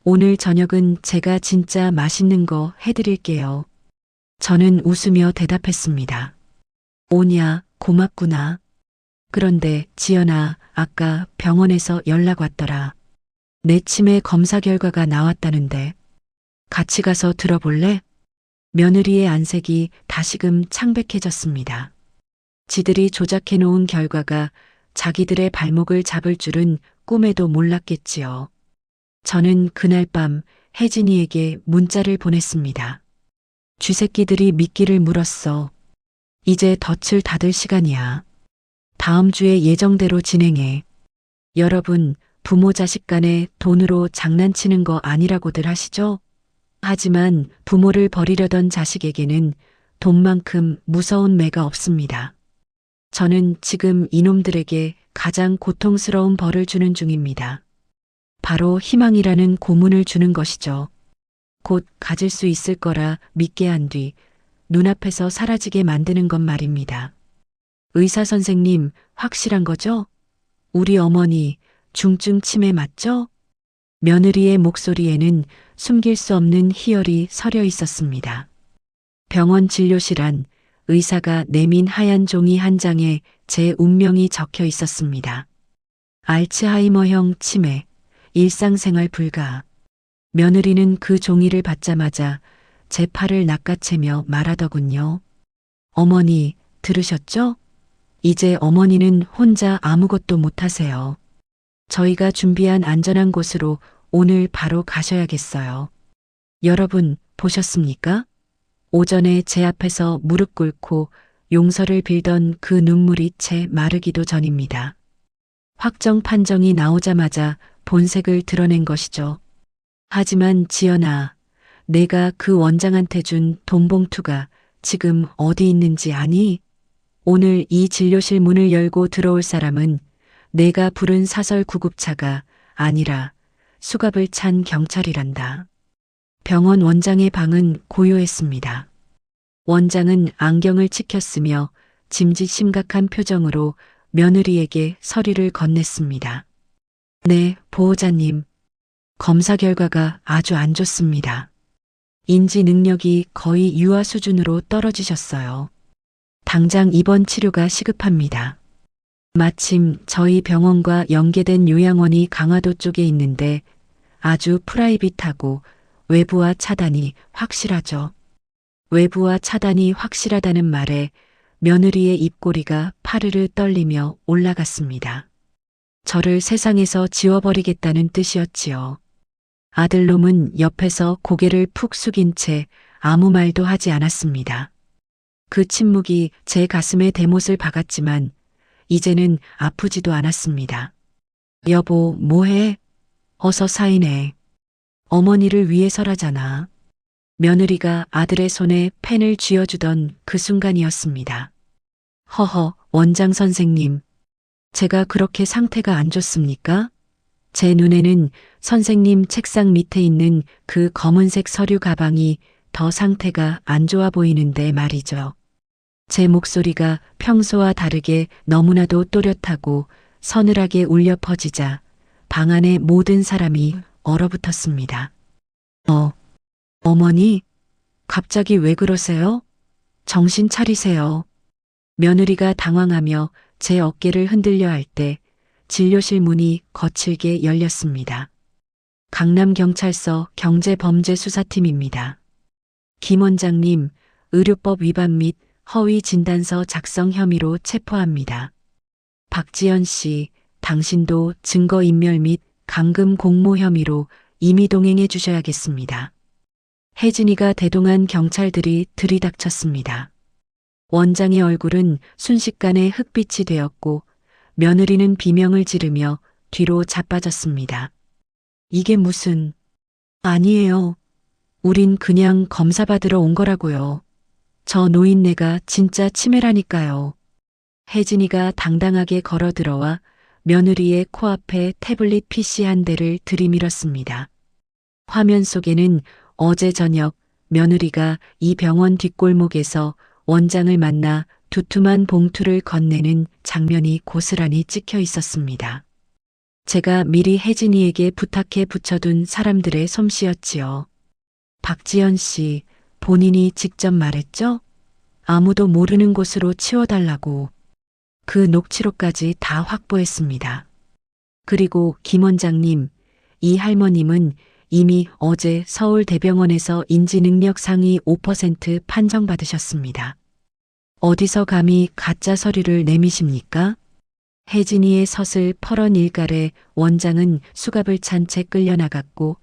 오늘 저녁은 제가 진짜 맛있는 거 해드릴게요. 저는 웃으며 대답했습니다. 오냐, 고맙구나. 그런데 지연아, 아까 병원에서 연락 왔더라. 내 치매 검사 결과가 나왔다는데. 같이 가서 들어볼래? 며느리의 안색이 다시금 창백해졌습니다. 지들이 조작해 놓은 결과가 자기들의 발목을 잡을 줄은 꿈에도 몰랐겠지요. 저는 그날 밤 혜진이에게 문자를 보냈습니다. 쥐새끼들이 미끼를 물었어. 이제 덫을 닫을 시간이야. 다음 주에 예정대로 진행해. 여러분, 부모 자식 간에 돈으로 장난치는 거 아니라고들 하시죠? 하지만 부모를 버리려던 자식에게는 돈만큼 무서운 매가 없습니다. 저는 지금 이놈들에게 가장 고통스러운 벌을 주는 중입니다. 바로 희망이라는 고문을 주는 것이죠. 곧 가질 수 있을 거라 믿게 한 뒤 눈앞에서 사라지게 만드는 것 말입니다. 의사 선생님, 확실한 거죠? 우리 어머니 중증 치매 맞죠? 며느리의 목소리에는 숨길 수 없는 희열이 서려 있었습니다. 병원 진료실 안 의사가 내민 하얀 종이 한 장에 제 운명이 적혀 있었습니다. 알츠하이머형 치매, 일상생활 불가. 며느리는 그 종이를 받자마자 제 팔을 낚아채며 말하더군요. 어머니, 들으셨죠? 이제 어머니는 혼자 아무것도 못하세요. 저희가 준비한 안전한 곳으로 오늘 바로 가셔야겠어요. 여러분, 보셨습니까? 오전에 제 앞에서 무릎 꿇고 용서를 빌던 그 눈물이 채 마르기도 전입니다. 확정 판정이 나오자마자 본색을 드러낸 것이죠. 하지만 지연아, 내가 그 원장한테 준 돈봉투가 지금 어디 있는지 아니? 오늘 이 진료실 문을 열고 들어올 사람은 내가 부른 사설 구급차가 아니라 수갑을 찬 경찰이란다. 병원 원장의 방은 고요했습니다. 원장은 안경을 치켰으며 짐짓 심각한 표정으로 며느리에게 서류를 건넸습니다. 네, 보호자님. 검사 결과가 아주 안 좋습니다. 인지 능력이 거의 유아 수준으로 떨어지셨어요. 당장 입원 치료가 시급합니다. 마침 저희 병원과 연계된 요양원이 강화도 쪽에 있는데 아주 프라이빗하고 외부와 차단이 확실하죠. 외부와 차단이 확실하다는 말에 며느리의 입꼬리가 파르르 떨리며 올라갔습니다. 저를 세상에서 지워버리겠다는 뜻이었지요. 아들놈은 옆에서 고개를 푹 숙인 채 아무 말도 하지 않았습니다. 그 침묵이 제 가슴에 대못을 박았지만 이제는 아프지도 않았습니다. 여보, 뭐해? 어서 사인해. 어머니를 위해서라잖아. 며느리가 아들의 손에 펜을 쥐어주던 그 순간이었습니다. 허허, 원장 선생님. 제가 그렇게 상태가 안 좋습니까? 제 눈에는 선생님 책상 밑에 있는 그 검은색 서류 가방이 더 상태가 안 좋아 보이는데 말이죠. 제 목소리가 평소와 다르게 너무나도 또렷하고 서늘하게 울려 퍼지자 방 안의 모든 사람이 얼어붙었습니다. 어머니, 갑자기 왜 그러세요? 정신 차리세요. 며느리가 당황하며 제 어깨를 흔들려 할 때 진료실 문이 거칠게 열렸습니다. 강남경찰서 경제범죄수사팀입니다. 김 원장님, 의료법 위반 및 허위 진단서 작성 혐의로 체포합니다. 박지연 씨, 당신도 증거인멸 및 감금 공모 혐의로 임의 동행해 주셔야겠습니다. 혜진이가 대동한 경찰들이 들이닥쳤습니다. 원장의 얼굴은 순식간에 흑빛이 되었고 며느리는 비명을 지르며 뒤로 자빠졌습니다. 이게 무슨... 아니에요. 우린 그냥 검사 받으러 온 거라고요. 저 노인네가 진짜 치매라니까요. 혜진이가 당당하게 걸어 들어와 며느리의 코앞에 태블릿 PC 한 대를 들이밀었습니다. 화면 속에는 어제 저녁 며느리가 이 병원 뒷골목에서 원장을 만나 두툼한 봉투를 건네는 장면이 고스란히 찍혀 있었습니다. 제가 미리 혜진이에게 부탁해 붙여둔 사람들의 솜씨였지요. 박지연 씨, 본인이 직접 말했죠? 아무도 모르는 곳으로 치워달라고. 그 녹취록까지 다 확보했습니다. 그리고 김 원장님, 이 할머님은 이미 어제 서울대병원에서 인지능력 상위 5% 판정받으셨습니다. 어디서 감히 가짜 서류를 내미십니까? 혜진이의 서슬 퍼런 일갈에 원장은 수갑을 찬 채 끌려나갔고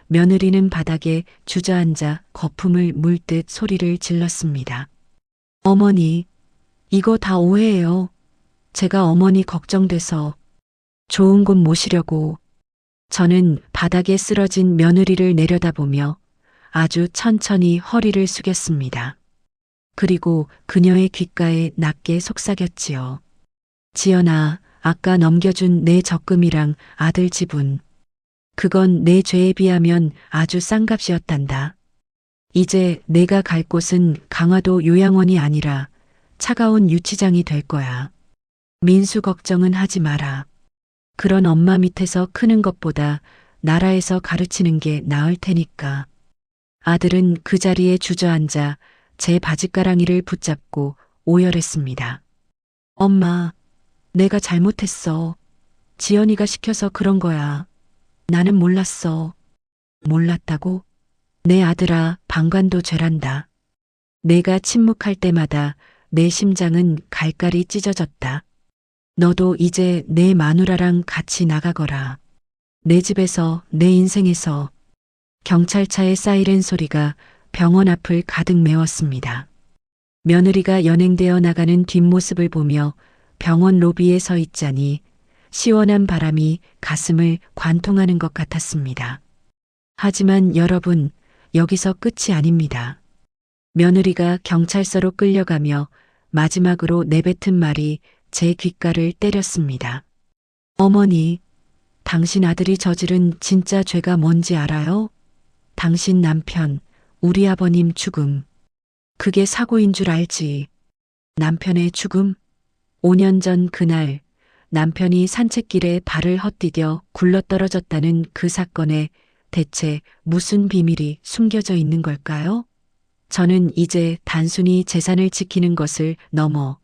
며느리는 바닥에 주저앉아 거품을 물듯 소리를 질렀습니다. 어머니, 이거 다 오해예요. 제가 어머니 걱정돼서 좋은 곳 모시려고. 저는 바닥에 쓰러진 며느리를 내려다보며 아주 천천히 허리를 숙였습니다. 그리고 그녀의 귓가에 낮게 속삭였지요. 지연아, 아까 넘겨준 내 적금이랑 아들 지분. 그건 내 죄에 비하면 아주 싼 값이었단다. 이제 내가 갈 곳은 강화도 요양원이 아니라 차가운 유치장이 될 거야. 민수 걱정은 하지 마라. 그런 엄마 밑에서 크는 것보다 나라에서 가르치는 게 나을 테니까. 아들은 그 자리에 주저앉아 제 바짓가랑이를 붙잡고 오열했습니다. 엄마, 내가 잘못했어. 지연이가 시켜서 그런 거야. 나는 몰랐어. 몰랐다고? 내 아들아, 방관도 죄란다. 내가 침묵할 때마다 내 심장은 갈갈이 찢어졌다. 너도 이제 내 마누라랑 같이 나가거라. 내 집에서, 내 인생에서. 경찰차의 사이렌 소리가 병원 앞을 가득 메웠습니다. 며느리가 연행되어 나가는 뒷모습을 보며 병원 로비에 서 있자니 시원한 바람이 가슴을 관통하는 것 같았습니다. 하지만 여러분, 여기서 끝이 아닙니다. 며느리가 경찰서로 끌려가며 마지막으로 내뱉은 말이 제 귓가를 때렸습니다. 어머니, 당신 아들이 저지른 진짜 죄가 뭔지 알아요? 당신 남편, 우리 아버님 죽음. 그게 사고인 줄 알지. 남편의 죽음? 5년 전 그날 남편이 산책길에 발을 헛디뎌 굴러떨어졌다는 그 사건에 대체 무슨 비밀이 숨겨져 있는 걸까요? 저는 이제 단순히 재산을 지키는 것을 넘어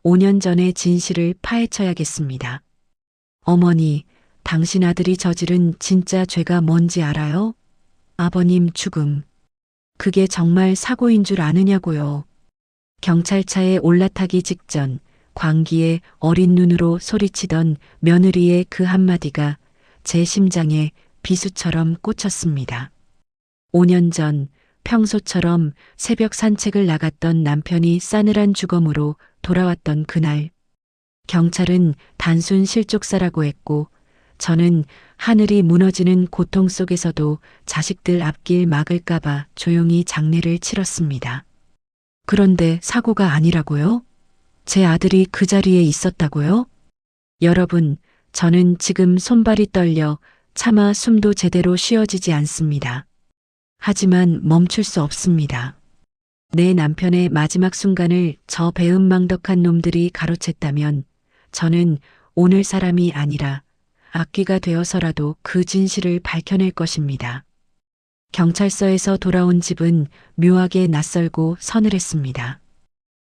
5년 전의 진실을 파헤쳐야겠습니다. 어머니, 당신 아들이 저지른 진짜 죄가 뭔지 알아요? 아버님 죽음. 그게 정말 사고인 줄 아느냐고요. 경찰차에 올라타기 직전 광기에 어린 눈으로 소리치던 며느리의 그 한마디가 제 심장에 비수처럼 꽂혔습니다. 5년 전 평소처럼 새벽 산책을 나갔던 남편이 싸늘한 주검으로 돌아왔던 그날, 경찰은 단순 실족사라고 했고 저는 하늘이 무너지는 고통 속에서도 자식들 앞길 막을까봐 조용히 장례를 치렀습니다. 그런데 사고가 아니라고요? 제 아들이 그 자리에 있었다고요? 여러분, 저는 지금 손발이 떨려 차마 숨도 제대로 쉬어지지 않습니다. 하지만 멈출 수 없습니다. 내 남편의 마지막 순간을 저 배은망덕한 놈들이 가로챘다면 저는 오늘 사람이 아니라 악귀가 되어서라도 그 진실을 밝혀낼 것입니다. 경찰서에서 돌아온 집은 묘하게 낯설고 서늘했습니다.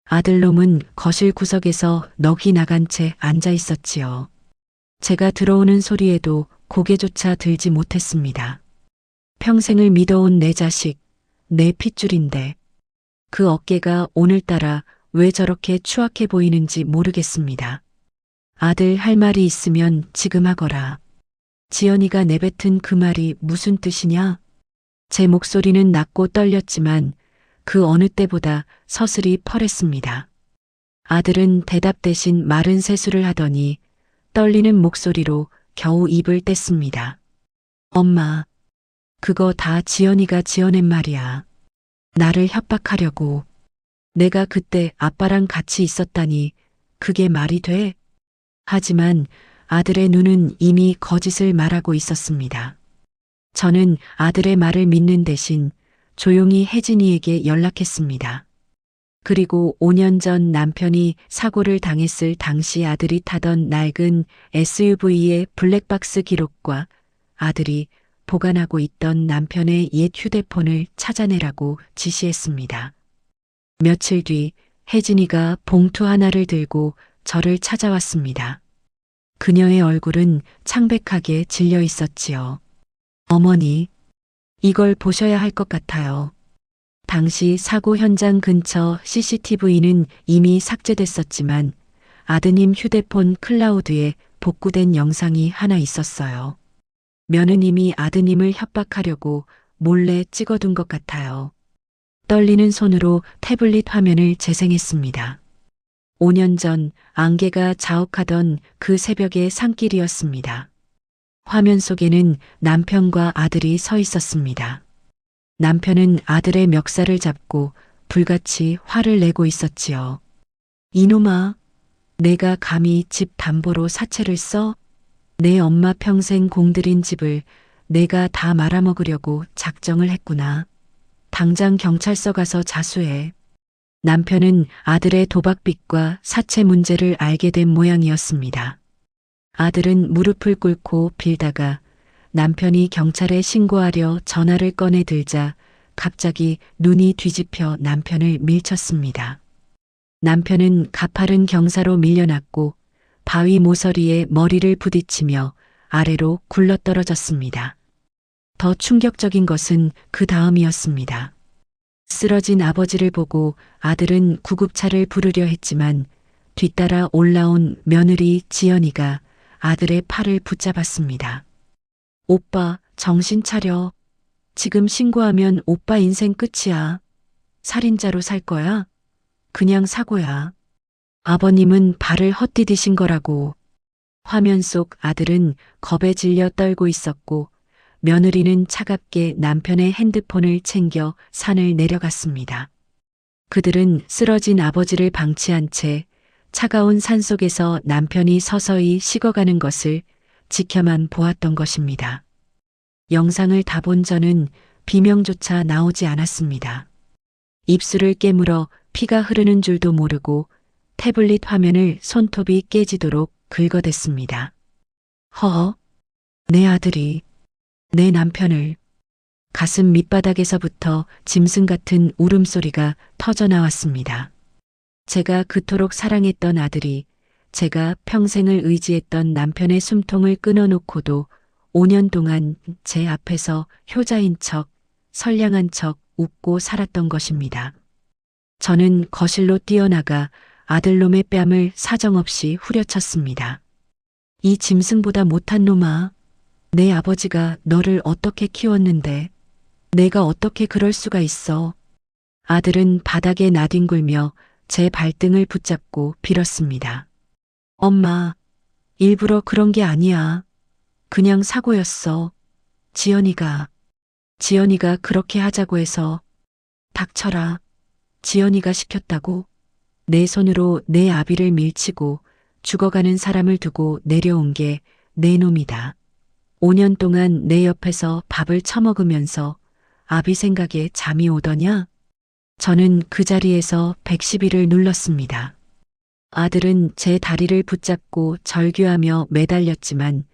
아들놈은 거실 구석에서 넋이 나간 채 앉아 있었지요. 제가 들어오는 소리에도 고개조차 들지 못했습니다. 평생을 믿어온 내 자식, 내 핏줄인데 그 어깨가 오늘따라 왜 저렇게 추악해 보이는지 모르겠습니다. 아들 할 말이 있으면 지금 하거라. 지연이가 내뱉은 그 말이 무슨 뜻이냐? 제 목소리는 낮고 떨렸지만 그 어느 때보다 서슬이 펄했습니다. 아들은 대답 대신 마른 세수를 하더니 떨리는 목소리로 겨우 입을 뗐습니다. 엄마, 그거 다 지연이가 지어낸 말이야. 나를 협박하려고. 내가 그때 아빠랑 같이 있었다니 그게 말이 돼? 하지만 아들의 눈은 이미 거짓을 말하고 있었습니다. 저는 아들의 말을 믿는 대신 조용히 혜진이에게 연락했습니다. 그리고 5년 전 남편이 사고를 당했을 당시 아들이 타던 낡은 SUV의 블랙박스 기록과 아들이 보관하고 있던 남편의 옛 휴대폰을 찾아내라고 지시했습니다. 며칠 뒤 혜진이가 봉투 하나를 들고 저를 찾아왔습니다. 그녀의 얼굴은 창백하게 질려 있었지요. 어머니, 이걸 보셔야 할 것 같아요. 당시 사고 현장 근처 CCTV는 이미 삭제됐었지만 아드님 휴대폰 클라우드에 복구된 영상이 하나 있었어요. 며느님이 아드님을 협박하려고 몰래 찍어둔 것 같아요. 떨리는 손으로 태블릿 화면을 재생했습니다. 5년 전 안개가 자욱하던 그 새벽의 산길이었습니다. 화면 속에는 남편과 아들이 서 있었습니다. 남편은 아들의 멱살을 잡고 불같이 화를 내고 있었지요. 이놈아, 내가 감히 집 담보로 사채를 써? 내 엄마 평생 공들인 집을 내가 다 말아먹으려고 작정을 했구나. 당장 경찰서 가서 자수해. 남편은 아들의 도박빚과 사채 문제를 알게 된 모양이었습니다. 아들은 무릎을 꿇고 빌다가 남편이 경찰에 신고하려 전화를 꺼내 들자 갑자기 눈이 뒤집혀 남편을 밀쳤습니다. 남편은 가파른 경사로 밀려났고 바위 모서리에 머리를 부딪히며 아래로 굴러떨어졌습니다. 더 충격적인 것은 그 다음이었습니다. 쓰러진 아버지를 보고 아들은 구급차를 부르려 했지만 뒤따라 올라온 며느리 지연이가 아들의 팔을 붙잡았습니다. 오빠, 정신 차려. 지금 신고하면 오빠 인생 끝이야. 살인자로 살 거야? 그냥 사고야. 아버님은 발을 헛디디신 거라고. 화면 속 아들은 겁에 질려 떨고 있었고 며느리는 차갑게 남편의 핸드폰을 챙겨 산을 내려갔습니다. 그들은 쓰러진 아버지를 방치한 채 차가운 산속에서 남편이 서서히 식어가는 것을 지켜만 보았던 것입니다. 영상을 다 본 저는 비명조차 나오지 않았습니다. 입술을 깨물어 피가 흐르는 줄도 모르고 태블릿 화면을 손톱이 깨지도록 긁어댔습니다. 내 아들이, 내 남편을. 가슴 밑바닥에서부터 짐승 같은 울음소리가 터져나왔습니다. 제가 그토록 사랑했던 아들이, 제가 평생을 의지했던 남편의 숨통을 끊어놓고도 5년 동안 제 앞에서 효자인 척, 선량한 척 웃고 살았던 것입니다. 저는 거실로 뛰어나가 아들놈의 뺨을 사정없이 후려쳤습니다. 이 짐승보다 못한 놈아. 내 아버지가 너를 어떻게 키웠는데 내가 어떻게 그럴 수가 있어. 아들은 바닥에 나뒹굴며 제 발등을 붙잡고 빌었습니다. 엄마, 일부러 그런 게 아니야. 그냥 사고였어. 지연이가 그렇게 하자고 해서. 닥쳐라. 지연이가 시켰다고. 내 손으로 내 아비를 밀치고 죽어가는 사람을 두고 내려온 게 내 놈이다. 5년 동안 내 옆에서 밥을 처먹으면서 아비 생각에 잠이 오더냐? 저는 그 자리에서 112를 눌렀습니다. 아들은 제 다리를 붙잡고 절규하며 매달렸지만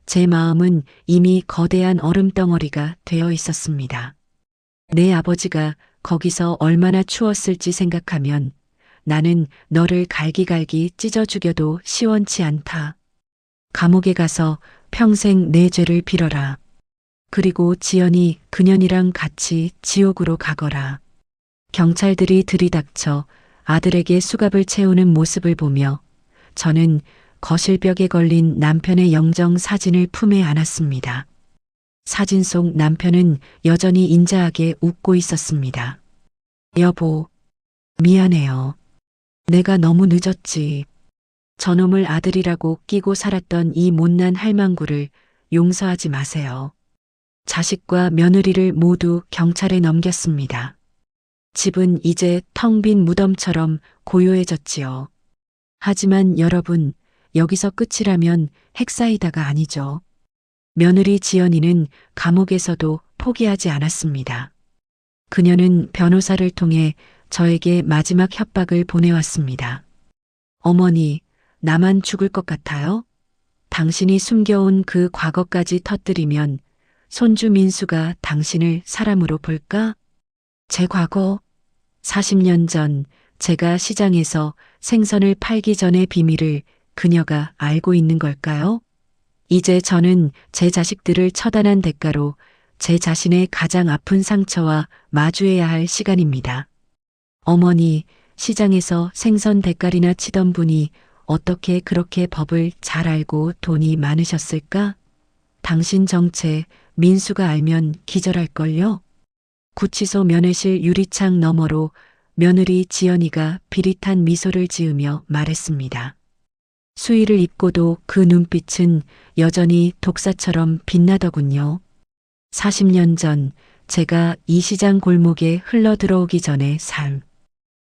제 마음은 이미 거대한 얼음덩어리가 되어 있었습니다. 내 아버지가 거기서 얼마나 추웠을지 생각하면 나는 너를 갈기갈기 찢어 죽여도 시원치 않다. 감옥에 가서 평생 내 죄를 빌어라. 그리고 지연이 그년이랑 같이 지옥으로 가거라. 경찰들이 들이닥쳐 아들에게 수갑을 채우는 모습을 보며 저는 거실벽에 걸린 남편의 영정 사진을 품에 안았습니다. 사진 속 남편은 여전히 인자하게 웃고 있었습니다. 여보, 미안해요. 내가 너무 늦었지. 저놈을 아들이라고 끼고 살았던 이 못난 할망구를 용서하지 마세요. 자식과 며느리를 모두 경찰에 넘겼습니다. 집은 이제 텅 빈 무덤처럼 고요해졌지요. 하지만 여러분, 여기서 끝이라면 핵사이다가 아니죠. 며느리 지연이는 감옥에서도 포기하지 않았습니다. 그녀는 변호사를 통해 저에게 마지막 협박을 보내왔습니다. 어머니, 나만 죽을 것 같아요? 당신이 숨겨온 그 과거까지 터뜨리면 손주 민수가 당신을 사람으로 볼까? 제 과거? 40년 전 제가 시장에서 생선을 팔기 전의 비밀을 그녀가 알고 있는 걸까요? 이제 저는 제 자식들을 처단한 대가로 제 자신의 가장 아픈 상처와 마주해야 할 시간입니다. 어머니, 시장에서 생선 대가리나 치던 분이 어떻게 그렇게 법을 잘 알고 돈이 많으셨을까? 당신 정체 민수가 알면 기절할걸요? 구치소 면회실 유리창 너머로 며느리 지연이가 비릿한 미소를 지으며 말했습니다. 수의를 입고도 그 눈빛은 여전히 독사처럼 빛나더군요. 40년 전 제가 이 시장 골목에 흘러들어오기 전의 삶.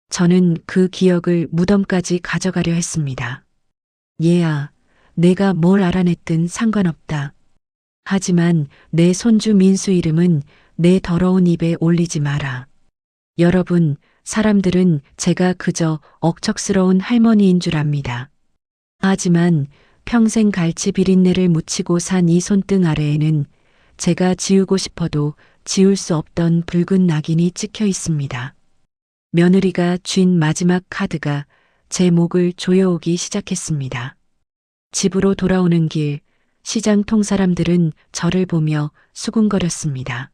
저는 그 기억을 무덤까지 가져가려 했습니다. 얘야, 내가 뭘 알아냈든 상관없다. 하지만 내 손주 민수 이름은 내 더러운 입에 올리지 마라. 여러분, 사람들은 제가 그저 억척스러운 할머니인 줄 압니다. 하지만 평생 갈치 비린내를 묻히고 산 이 손등 아래에는 제가 지우고 싶어도 지울 수 없던 붉은 낙인이 찍혀 있습니다. 며느리가 쥔 마지막 카드가 제 목을 조여오기 시작했습니다. 집으로 돌아오는 길, 시장 통사람들은 저를 보며 수군거렸습니다.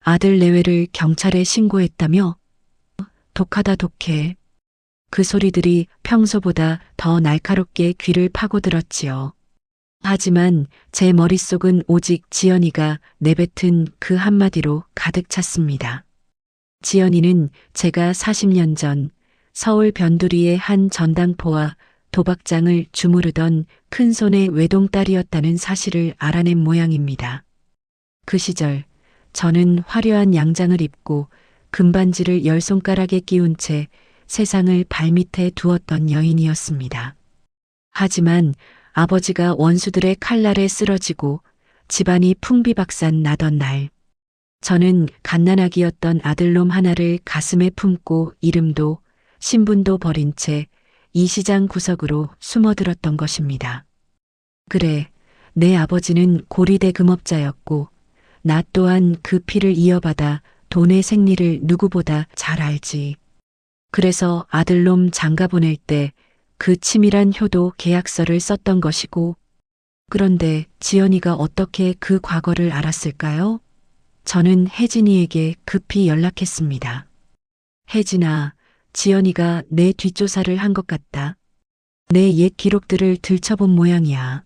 아들 내외를 경찰에 신고했다며? 독하다 독해. 그 소리들이 평소보다 더 날카롭게 귀를 파고들었지요. 하지만 제 머릿속은 오직 지연이가 내뱉은 그 한마디로 가득 찼습니다. 지연이는 제가 40년 전 서울 변두리의 한 전당포와 도박장을 주무르던 큰손의 외동딸이었다는 사실을 알아낸 모양입니다. 그 시절 저는 화려한 양장을 입고 금반지를 10손가락에 끼운 채 세상을 발밑에 두었던 여인이었습니다. 하지만 아버지가 원수들의 칼날에 쓰러지고 집안이 풍비박산 나던 날, 저는 갓난아기였던 아들놈 하나를 가슴에 품고 이름도 신분도 버린 채 이 시장 구석으로 숨어들었던 것입니다. 그래, 내 아버지는 고리대 금업자였고 나 또한 그 피를 이어받아 돈의 생리를 누구보다 잘 알지. 그래서 아들놈 장가 보낼 때 그 치밀한 효도 계약서를 썼던 것이고, 그런데 지연이가 어떻게 그 과거를 알았을까요? 저는 혜진이에게 급히 연락했습니다. 혜진아, 지연이가 내 뒷조사를 한 것 같다. 내 옛 기록들을 들춰본 모양이야.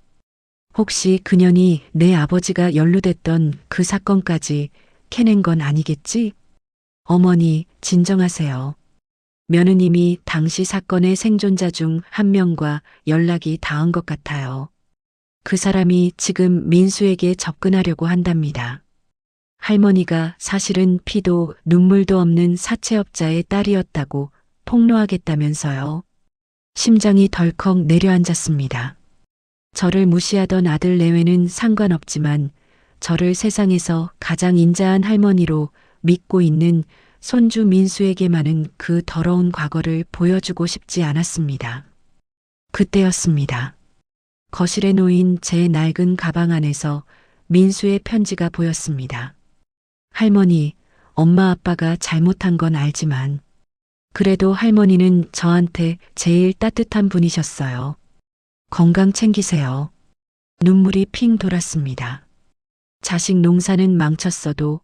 혹시 그년이 내 아버지가 연루됐던 그 사건까지 캐낸 건 아니겠지? 어머니, 진정하세요. 며느님이 당시 사건의 생존자 중 한 명과 연락이 닿은 것 같아요. 그 사람이 지금 민수에게 접근하려고 한답니다. 할머니가 사실은 피도 눈물도 없는 사채업자의 딸이었다고 폭로하겠다면서요. 심장이 덜컥 내려앉았습니다. 저를 무시하던 아들 내외는 상관없지만 저를 세상에서 가장 인자한 할머니로 믿고 있는 손주 민수에게만은 그 더러운 과거를 보여주고 싶지 않았습니다. 그때였습니다. 거실에 놓인 제 낡은 가방 안에서 민수의 편지가 보였습니다. 할머니, 엄마 아빠가 잘못한 건 알지만 그래도 할머니는 저한테 제일 따뜻한 분이셨어요. 건강 챙기세요. 눈물이 핑 돌았습니다. 자식 농사는 망쳤어도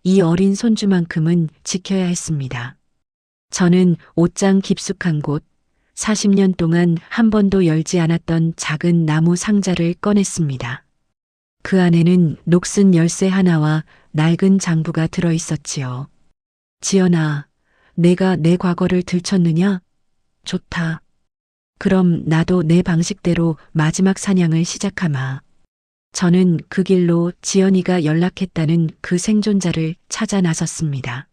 이 어린 손주만큼은 지켜야 했습니다. 저는 옷장 깊숙한 곳, 40년 동안 한 번도 열지 않았던 작은 나무 상자를 꺼냈습니다. 그 안에는 녹슨 열쇠 하나와 낡은 장부가 들어 있었지요. 지연아, 내가 내 과거를 들췄느냐? 좋다. 그럼 나도 내 방식대로 마지막 사냥을 시작하마. 저는 그 길로 지연이가 연락했다는 그 생존자를 찾아 나섰습니다.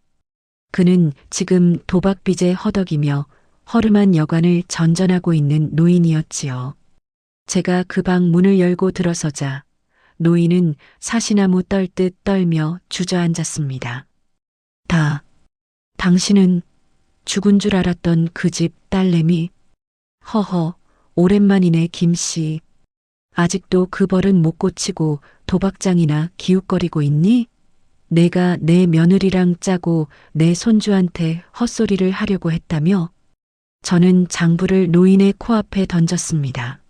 그는 지금 도박빚에 허덕이며 허름한 여관을 전전하고 있는 노인이었지요. 제가 그 방 문을 열고 들어서자 노인은 사시나무 떨듯 떨며 주저앉았습니다. 당신은 죽은 줄 알았던 그 집 딸내미. 허허, 오랜만이네 김씨. 아직도 그 벌은 못 고치고 도박장이나 기웃거리고 있니? 내가 내 며느리랑 짜고 내 손주한테 헛소리를 하려고 했다며? 저는 장부를 노인의 코앞에 던졌습니다.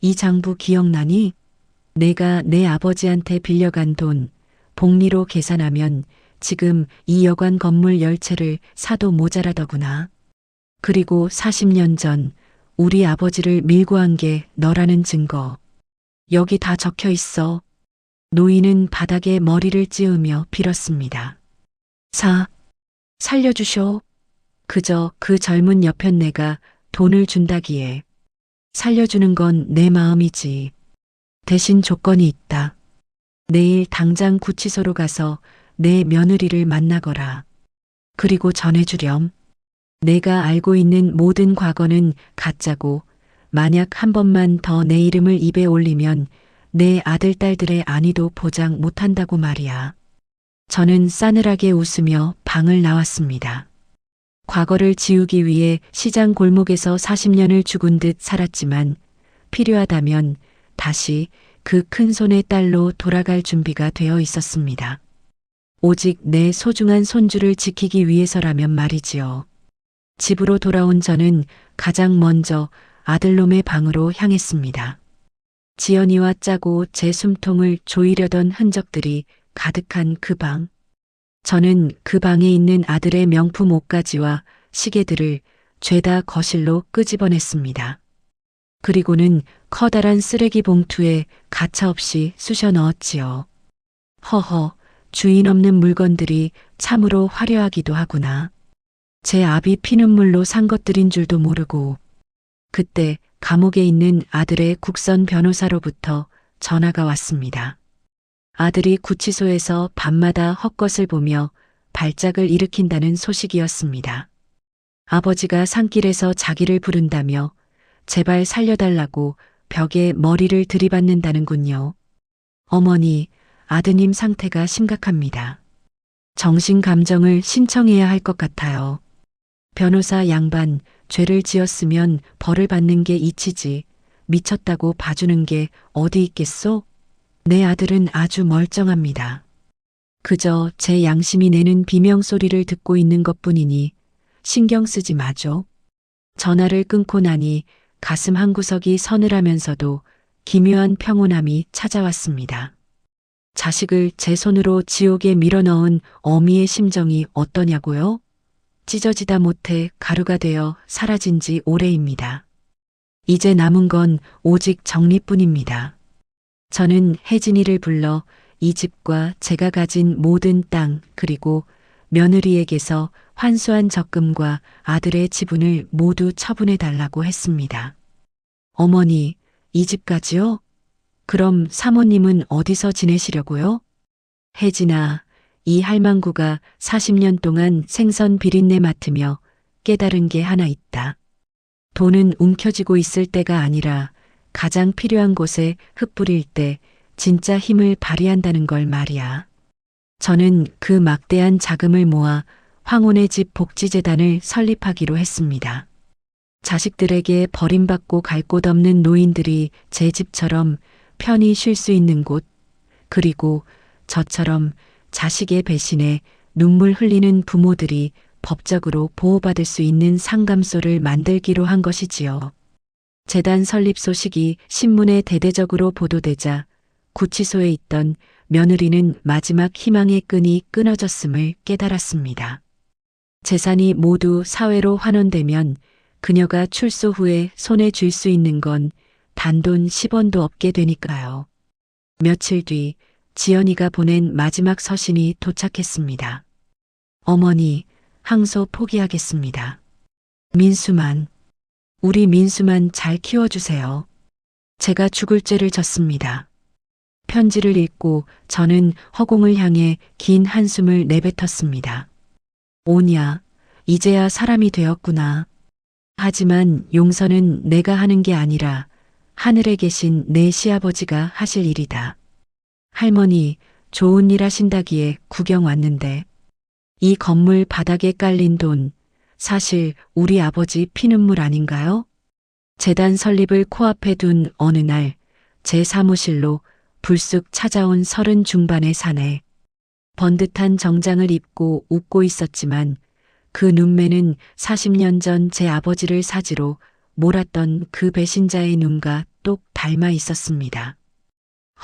이 장부 기억나니? 내가 내 아버지한테 빌려간 돈, 복리로 계산하면 지금 이 여관 건물 10채를 사도 모자라더구나. 그리고 40년 전 우리 아버지를 밀고 한 게 너라는 증거. 여기 다 적혀 있어. 노인은 바닥에 머리를 찌우며 빌었습니다. 살려주쇼. 그저 그 젊은 여편네가 돈을 준다기에. 살려주는 건 내 마음이지. 대신 조건이 있다. 내일 당장 구치소로 가서 내 며느리를 만나거라. 그리고 전해주렴. 내가 알고 있는 모든 과거는 가짜고 만약 한 번만 더 내 이름을 입에 올리면 내 아들, 딸들의 안위도 보장 못한다고 말이야. 저는 싸늘하게 웃으며 방을 나왔습니다. 과거를 지우기 위해 시장 골목에서 40년을 죽은 듯 살았지만 필요하다면 다시 그 큰손의 딸로 돌아갈 준비가 되어 있었습니다. 오직 내 소중한 손주를 지키기 위해서라면 말이지요. 집으로 돌아온 저는 가장 먼저 아들놈의 방으로 향했습니다. 지연이와 짜고 제 숨통을 조이려던 흔적들이 가득한 그 방. 저는 그 방에 있는 아들의 명품 옷가지와 시계들을 죄다 거실로 끄집어냈습니다. 그리고는 커다란 쓰레기 봉투에 가차없이 쑤셔 넣었지요. 허허, 주인 없는 물건들이 참으로 화려하기도 하구나. 제 압이 피눈물로 산 것들인 줄도 모르고. 그때 감옥에 있는 아들의 국선 변호사로부터 전화가 왔습니다. 아들이 구치소에서 밤마다 헛것을 보며 발작을 일으킨다는 소식이었습니다. 아버지가 산길에서 자기를 부른다며 제발 살려달라고 벽에 머리를 들이받는다는군요. 어머니, 아드님 상태가 심각합니다. 정신감정을 신청해야 할 것 같아요. 변호사 양반, 죄를 지었으면 벌을 받는 게 이치지. 미쳤다고 봐주는 게 어디 있겠소? 내 아들은 아주 멀쩡합니다. 그저 제 양심이 내는 비명소리를 듣고 있는 것뿐이니 신경 쓰지 마죠. 전화를 끊고 나니 가슴 한구석이 서늘하면서도 기묘한 평온함이 찾아왔습니다. 자식을 제 손으로 지옥에 밀어넣은 어미의 심정이 어떠냐고요? 찢어지다 못해 가루가 되어 사라진 지 오래입니다. 이제 남은 건 오직 정리뿐입니다. 저는 혜진이를 불러 이 집과 제가 가진 모든 땅 그리고 며느리에게서 환수한 적금과 아들의 지분을 모두 처분해 달라고 했습니다. 어머니, 이 집까지요? 그럼 사모님은 어디서 지내시려고요? 혜진아, 이 할망구가 40년 동안 생선 비린내 맡으며 깨달은 게 하나 있다. 돈은 움켜쥐고 있을 때가 아니라 가장 필요한 곳에 흩뿌릴 때 진짜 힘을 발휘한다는 걸 말이야. 저는 그 막대한 자금을 모아 황혼의 집 복지재단을 설립하기로 했습니다. 자식들에게 버림받고 갈 곳 없는 노인들이 제 집처럼 편히 쉴 수 있는 곳, 그리고 저처럼 자식의 배신에 눈물 흘리는 부모들이 법적으로 보호받을 수 있는 상감소를 만들기로 한 것이지요. 재단 설립 소식이 신문에 대대적으로 보도되자 구치소에 있던 며느리는 마지막 희망의 끈이 끊어졌음을 깨달았습니다. 재산이 모두 사회로 환원되면 그녀가 출소 후에 손에 쥘 수 있는 건 단돈 10원도 없게 되니까요. 며칠 뒤 지연이가 보낸 마지막 서신이 도착했습니다. 어머니, 항소 포기하겠습니다. 민수만, 우리 민수만 잘 키워주세요. 제가 죽을 죄를 졌습니다. 편지를 읽고 저는 허공을 향해 긴 한숨을 내뱉었습니다. 오냐, 이제야 사람이 되었구나. 하지만 용서는 내가 하는 게 아니라 하늘에 계신 내 시아버지가 하실 일이다. 할머니, 좋은 일 하신다기에 구경 왔는데 이 건물 바닥에 깔린 돈, 사실 우리 아버지 피눈물 아닌가요? 재단 설립을 코앞에 둔 어느 날 제 사무실로 불쑥 찾아온 30 중반의 사내. 번듯한 정장을 입고 웃고 있었지만 그 눈매는 40년 전 제 아버지를 사지로 몰았던 그 배신자의 눈과 똑 닮아 있었습니다.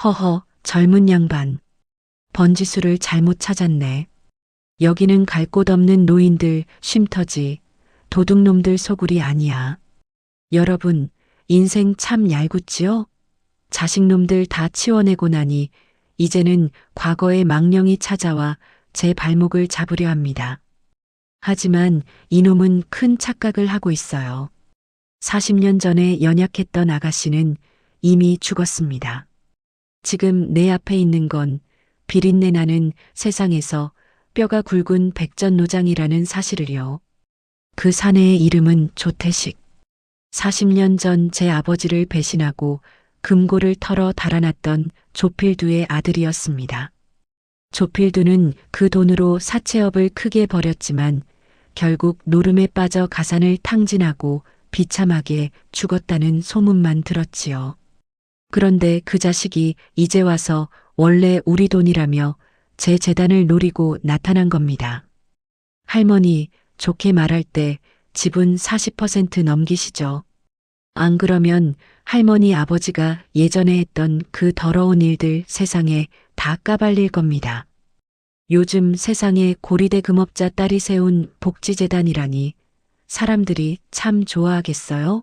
허허, 젊은 양반. 번지수를 잘못 찾았네. 여기는 갈 곳 없는 노인들 쉼터지 도둑놈들 소굴이 아니야. 여러분, 인생 참 얄궂지요? 자식놈들 다 치워내고 나니 이제는 과거의 망령이 찾아와 제 발목을 잡으려 합니다. 하지만 이놈은 큰 착각을 하고 있어요. 40년 전에 연약했던 아가씨는 이미 죽었습니다. 지금 내 앞에 있는 건 비린내 나는 세상에서 뼈가 굵은 백전노장이라는 사실을요. 그 사내의 이름은 조태식. 40년 전 제 아버지를 배신하고 금고를 털어 달아났던 조필두의 아들이었습니다. 조필두는 그 돈으로 사채업을 크게 벌였지만 결국 노름에 빠져 가산을 탕진하고 비참하게 죽었다는 소문만 들었지요. 그런데 그 자식이 이제 와서 원래 우리 돈이라며 제 재단을 노리고 나타난 겁니다. 할머니, 좋게 말할 때 지분 40% 넘기시죠. 안 그러면 할머니 아버지가 예전에 했던 그 더러운 일들 세상에 다 까발릴 겁니다. 요즘 세상에 고리대 금업자 딸이 세운 복지재단이라니 사람들이 참 좋아하겠어요?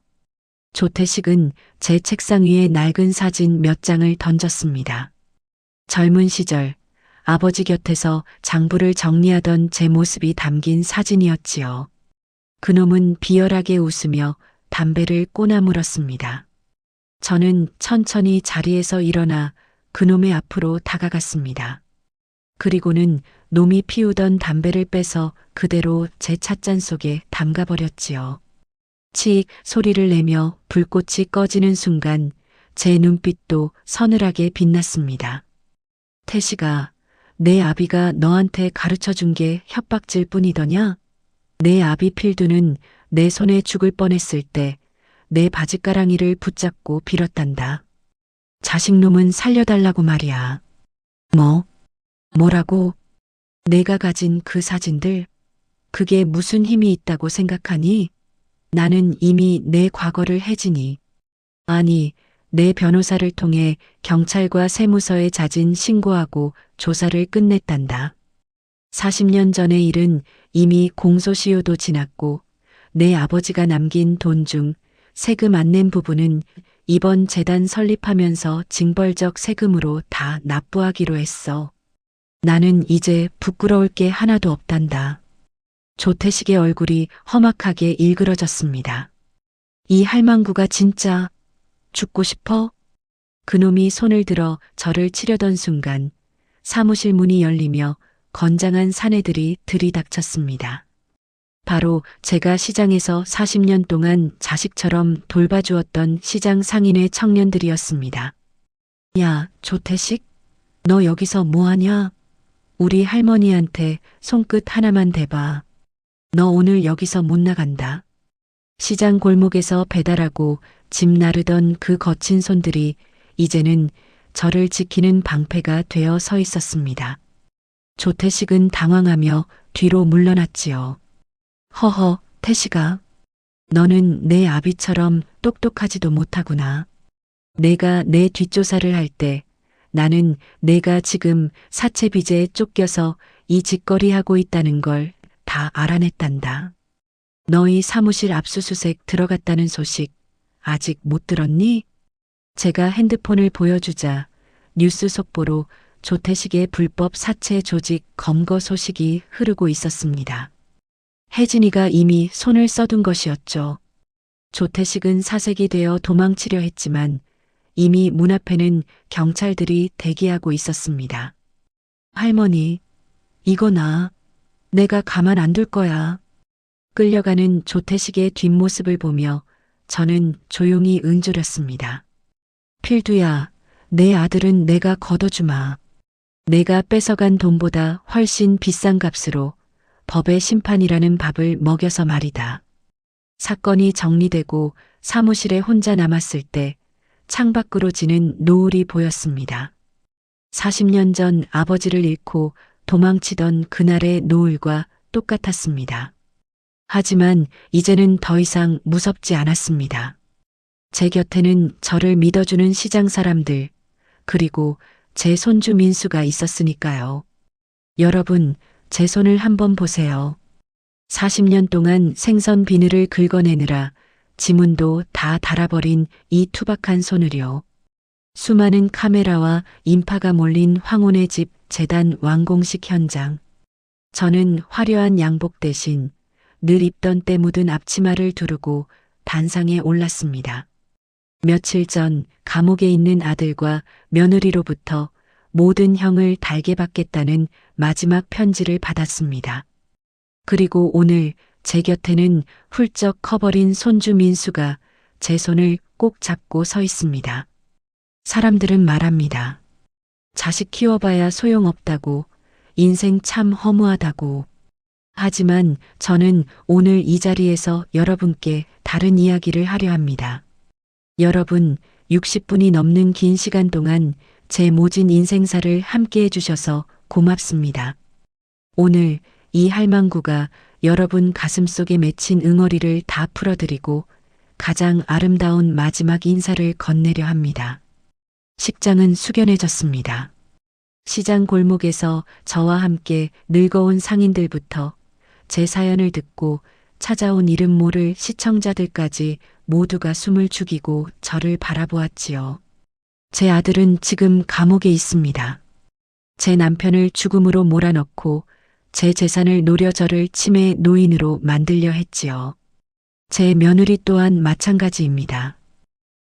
조태식은 제 책상 위에 낡은 사진 몇 장을 던졌습니다. 젊은 시절 아버지 곁에서 장부를 정리하던 제 모습이 담긴 사진이었지요. 그놈은 비열하게 웃으며 담배를 꼬나 물었습니다. 저는 천천히 자리에서 일어나 그놈의 앞으로 다가갔습니다. 그리고는 놈이 피우던 담배를 빼서 그대로 제 찻잔 속에 담가버렸지요. 칙 소리를 내며 불꽃이 꺼지는 순간 제 눈빛도 서늘하게 빛났습니다. 태식아, 내 아비가 너한테 가르쳐준 게 협박질 뿐이더냐? 내 아비 필두는 내 손에 죽을 뻔했을 때 내 바짓가랑이를 붙잡고 빌었단다. 자식놈은 살려달라고 말이야. 뭐라고? 내가 가진 그 사진들, 그게 무슨 힘이 있다고 생각하니? 나는 이미 내 과거를 해지니. 아니, 내 변호사를 통해 경찰과 세무서에 자진 신고하고 조사를 끝냈단다. 40년 전의 일은 이미 공소시효도 지났고 내 아버지가 남긴 돈 중 세금 안 낸 부분은 이번 재단 설립하면서 징벌적 세금으로 다 납부하기로 했어. 나는 이제 부끄러울 게 하나도 없단다. 조태식의 얼굴이 험악하게 일그러졌습니다. 이 할망구가 진짜 죽고 싶어? 그놈이 손을 들어 저를 치려던 순간 사무실 문이 열리며 건장한 사내들이 들이닥쳤습니다. 바로 제가 시장에서 40년 동안 자식처럼 돌봐주었던 시장 상인의 청년들이었습니다. 야, 조태식? 너 여기서 뭐하냐? 우리 할머니한테 손끝 하나만 대봐. 너 오늘 여기서 못 나간다. 시장 골목에서 배달하고 짐 나르던 그 거친 손들이 이제는 저를 지키는 방패가 되어 서 있었습니다. 조태식은 당황하며 뒤로 물러났지요. 허허, 태식아. 너는 내 아비처럼 똑똑하지도 못하구나. 내가 내 뒷조사를 할 때 나는 내가 지금 사채빚에 쫓겨서 이 짓거리하고 있다는 걸 다 알아냈단다. 너희 사무실 압수수색 들어갔다는 소식 아직 못 들었니? 제가 핸드폰을 보여주자 뉴스 속보로 조태식의 불법 사채 조직 검거 소식이 흐르고 있었습니다. 혜진이가 이미 손을 써둔 것이었죠. 조태식은 사색이 되어 도망치려 했지만 이미 문 앞에는 경찰들이 대기하고 있었습니다. 할머니, 이거 내가 가만 안 둘 거야. 끌려가는 조태식의 뒷모습을 보며 저는 조용히 응조렸습니다. 필두야, 내 아들은 내가 걷어주마. 내가 뺏어간 돈보다 훨씬 비싼 값으로 법의 심판이라는 밥을 먹여서 말이다. 사건이 정리되고 사무실에 혼자 남았을 때 창밖으로 지는 노을이 보였습니다. 40년 전 아버지를 잃고 도망치던 그날의 노을과 똑같았습니다. 하지만 이제는 더 이상 무섭지 않았습니다. 제 곁에는 저를 믿어주는 시장 사람들, 그리고 제 손주 민수가 있었으니까요. 여러분, 제 손을 한번 보세요. 40년 동안 생선 비늘을 긁어내느라 지문도 다 닳아버린 이 투박한 손을요. 수많은 카메라와 인파가 몰린 황혼의 집 재단 완공식 현장. 저는 화려한 양복 대신 늘 입던 때 묻은 앞치마를 두르고 단상에 올랐습니다. 며칠 전 감옥에 있는 아들과 며느리로부터 모든 형을 달게 받겠다는 마지막 편지를 받았습니다. 그리고 오늘 제 곁에는 훌쩍 커버린 손주 민수가 제 손을 꼭 잡고 서 있습니다. 사람들은 말합니다. 자식 키워봐야 소용없다고, 인생 참 허무하다고. 하지만 저는 오늘 이 자리에서 여러분께 다른 이야기를 하려 합니다. 여러분, 60분이 넘는 긴 시간 동안 제 모진 인생사를 함께 해주셔서 고맙습니다. 오늘 이 할망구가 여러분 가슴속에 맺힌 응어리를 다 풀어드리고 가장 아름다운 마지막 인사를 건네려 합니다. 식장은 숙연해졌습니다. 시장 골목에서 저와 함께 늙어온 상인들부터 제 사연을 듣고 찾아온 이름 모를 시청자들까지 모두가 숨을 죽이고 저를 바라보았지요. 제 아들은 지금 감옥에 있습니다. 제 남편을 죽음으로 몰아넣고 제 재산을 노려 저를 치매 노인으로 만들려 했지요. 제 며느리 또한 마찬가지입니다.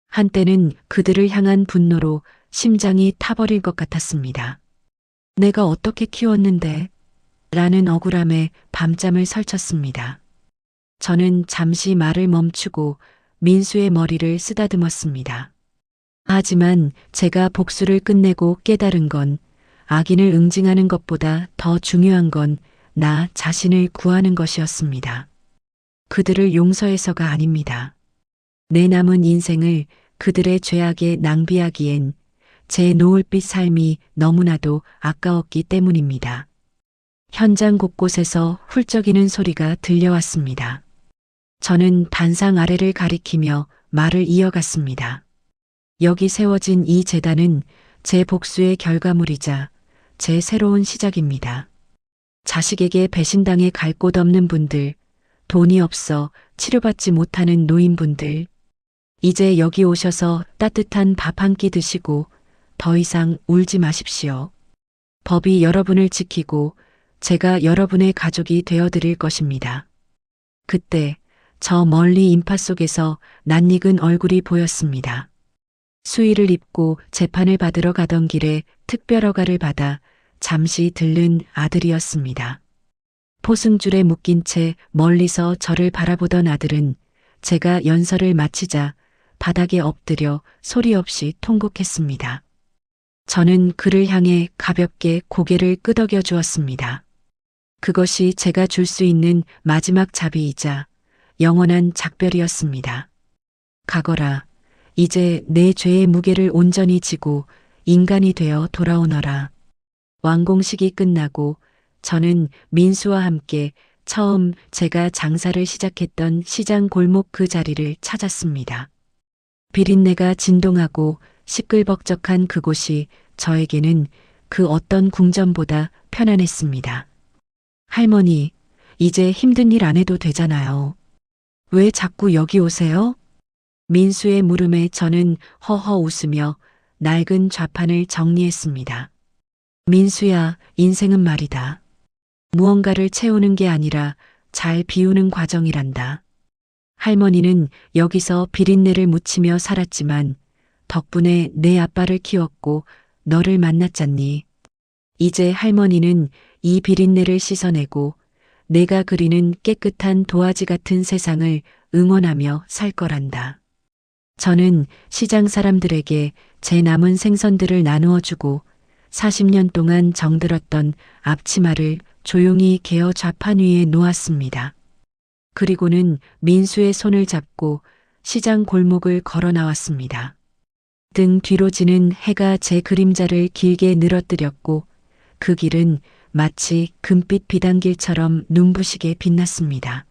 한때는 그들을 향한 분노로 심장이 타버릴 것 같았습니다. 내가 어떻게 키웠는데? 라는 억울함에 밤잠을 설쳤습니다. 저는 잠시 말을 멈추고 민수의 머리를 쓰다듬었습니다. 하지만 제가 복수를 끝내고 깨달은 건 악인을 응징하는 것보다 더 중요한 건 나 자신을 구하는 것이었습니다. 그들을 용서해서가 아닙니다. 내 남은 인생을 그들의 죄악에 낭비하기엔 제 노을빛 삶이 너무나도 아까웠기 때문입니다. 현장 곳곳에서 훌쩍이는 소리가 들려왔습니다. 저는 단상 아래를 가리키며 말을 이어갔습니다. 여기 세워진 이 재단은 제 복수의 결과물이자 제 새로운 시작입니다. 자식에게 배신당해 갈 곳 없는 분들, 돈이 없어 치료받지 못하는 노인분들, 이제 여기 오셔서 따뜻한 밥 한 끼 드시고 더 이상 울지 마십시오. 법이 여러분을 지키고 제가 여러분의 가족이 되어드릴 것입니다. 그때 저 멀리 인파 속에서 낯익은 얼굴이 보였습니다. 수의를 입고 재판을 받으러 가던 길에 특별허가를 받아 잠시 들른 아들이었습니다. 포승줄에 묶인 채 멀리서 저를 바라보던 아들은 제가 연설을 마치자 바닥에 엎드려 소리 없이 통곡했습니다. 저는 그를 향해 가볍게 고개를 끄덕여 주었습니다. 그것이 제가 줄 수 있는 마지막 자비이자 영원한 작별이었습니다. 가거라. 이제 내 죄의 무게를 온전히 지고 인간이 되어 돌아오너라. 완공식이 끝나고 저는 민수와 함께 처음 제가 장사를 시작했던 시장 골목 그 자리를 찾았습니다. 비린내가 진동하고 시끌벅적한 그곳이 저에게는 그 어떤 궁전보다 편안했습니다. 할머니, 이제 힘든 일 안 해도 되잖아요. 왜 자꾸 여기 오세요? 민수의 물음에 저는 허허 웃으며 낡은 좌판을 정리했습니다. 민수야, 인생은 말이다. 무언가를 채우는 게 아니라 잘 비우는 과정이란다. 할머니는 여기서 비린내를 묻히며 살았지만 덕분에 내 아빠를 키웠고 너를 만났잖니. 이제 할머니는 이 비린내를 씻어내고 내가 그리는 깨끗한 도화지 같은 세상을 응원하며 살 거란다. 저는 시장 사람들에게 제 남은 생선들을 나누어 주고 40년 동안 정들었던 앞치마를 조용히 개어 좌판 위에 놓았습니다. 그리고는 민수의 손을 잡고 시장 골목을 걸어 나왔습니다. 등 뒤로 지는 해가 제 그림자를 길게 늘어뜨렸고 그 길은 마치 금빛 비단길처럼 눈부시게 빛났습니다.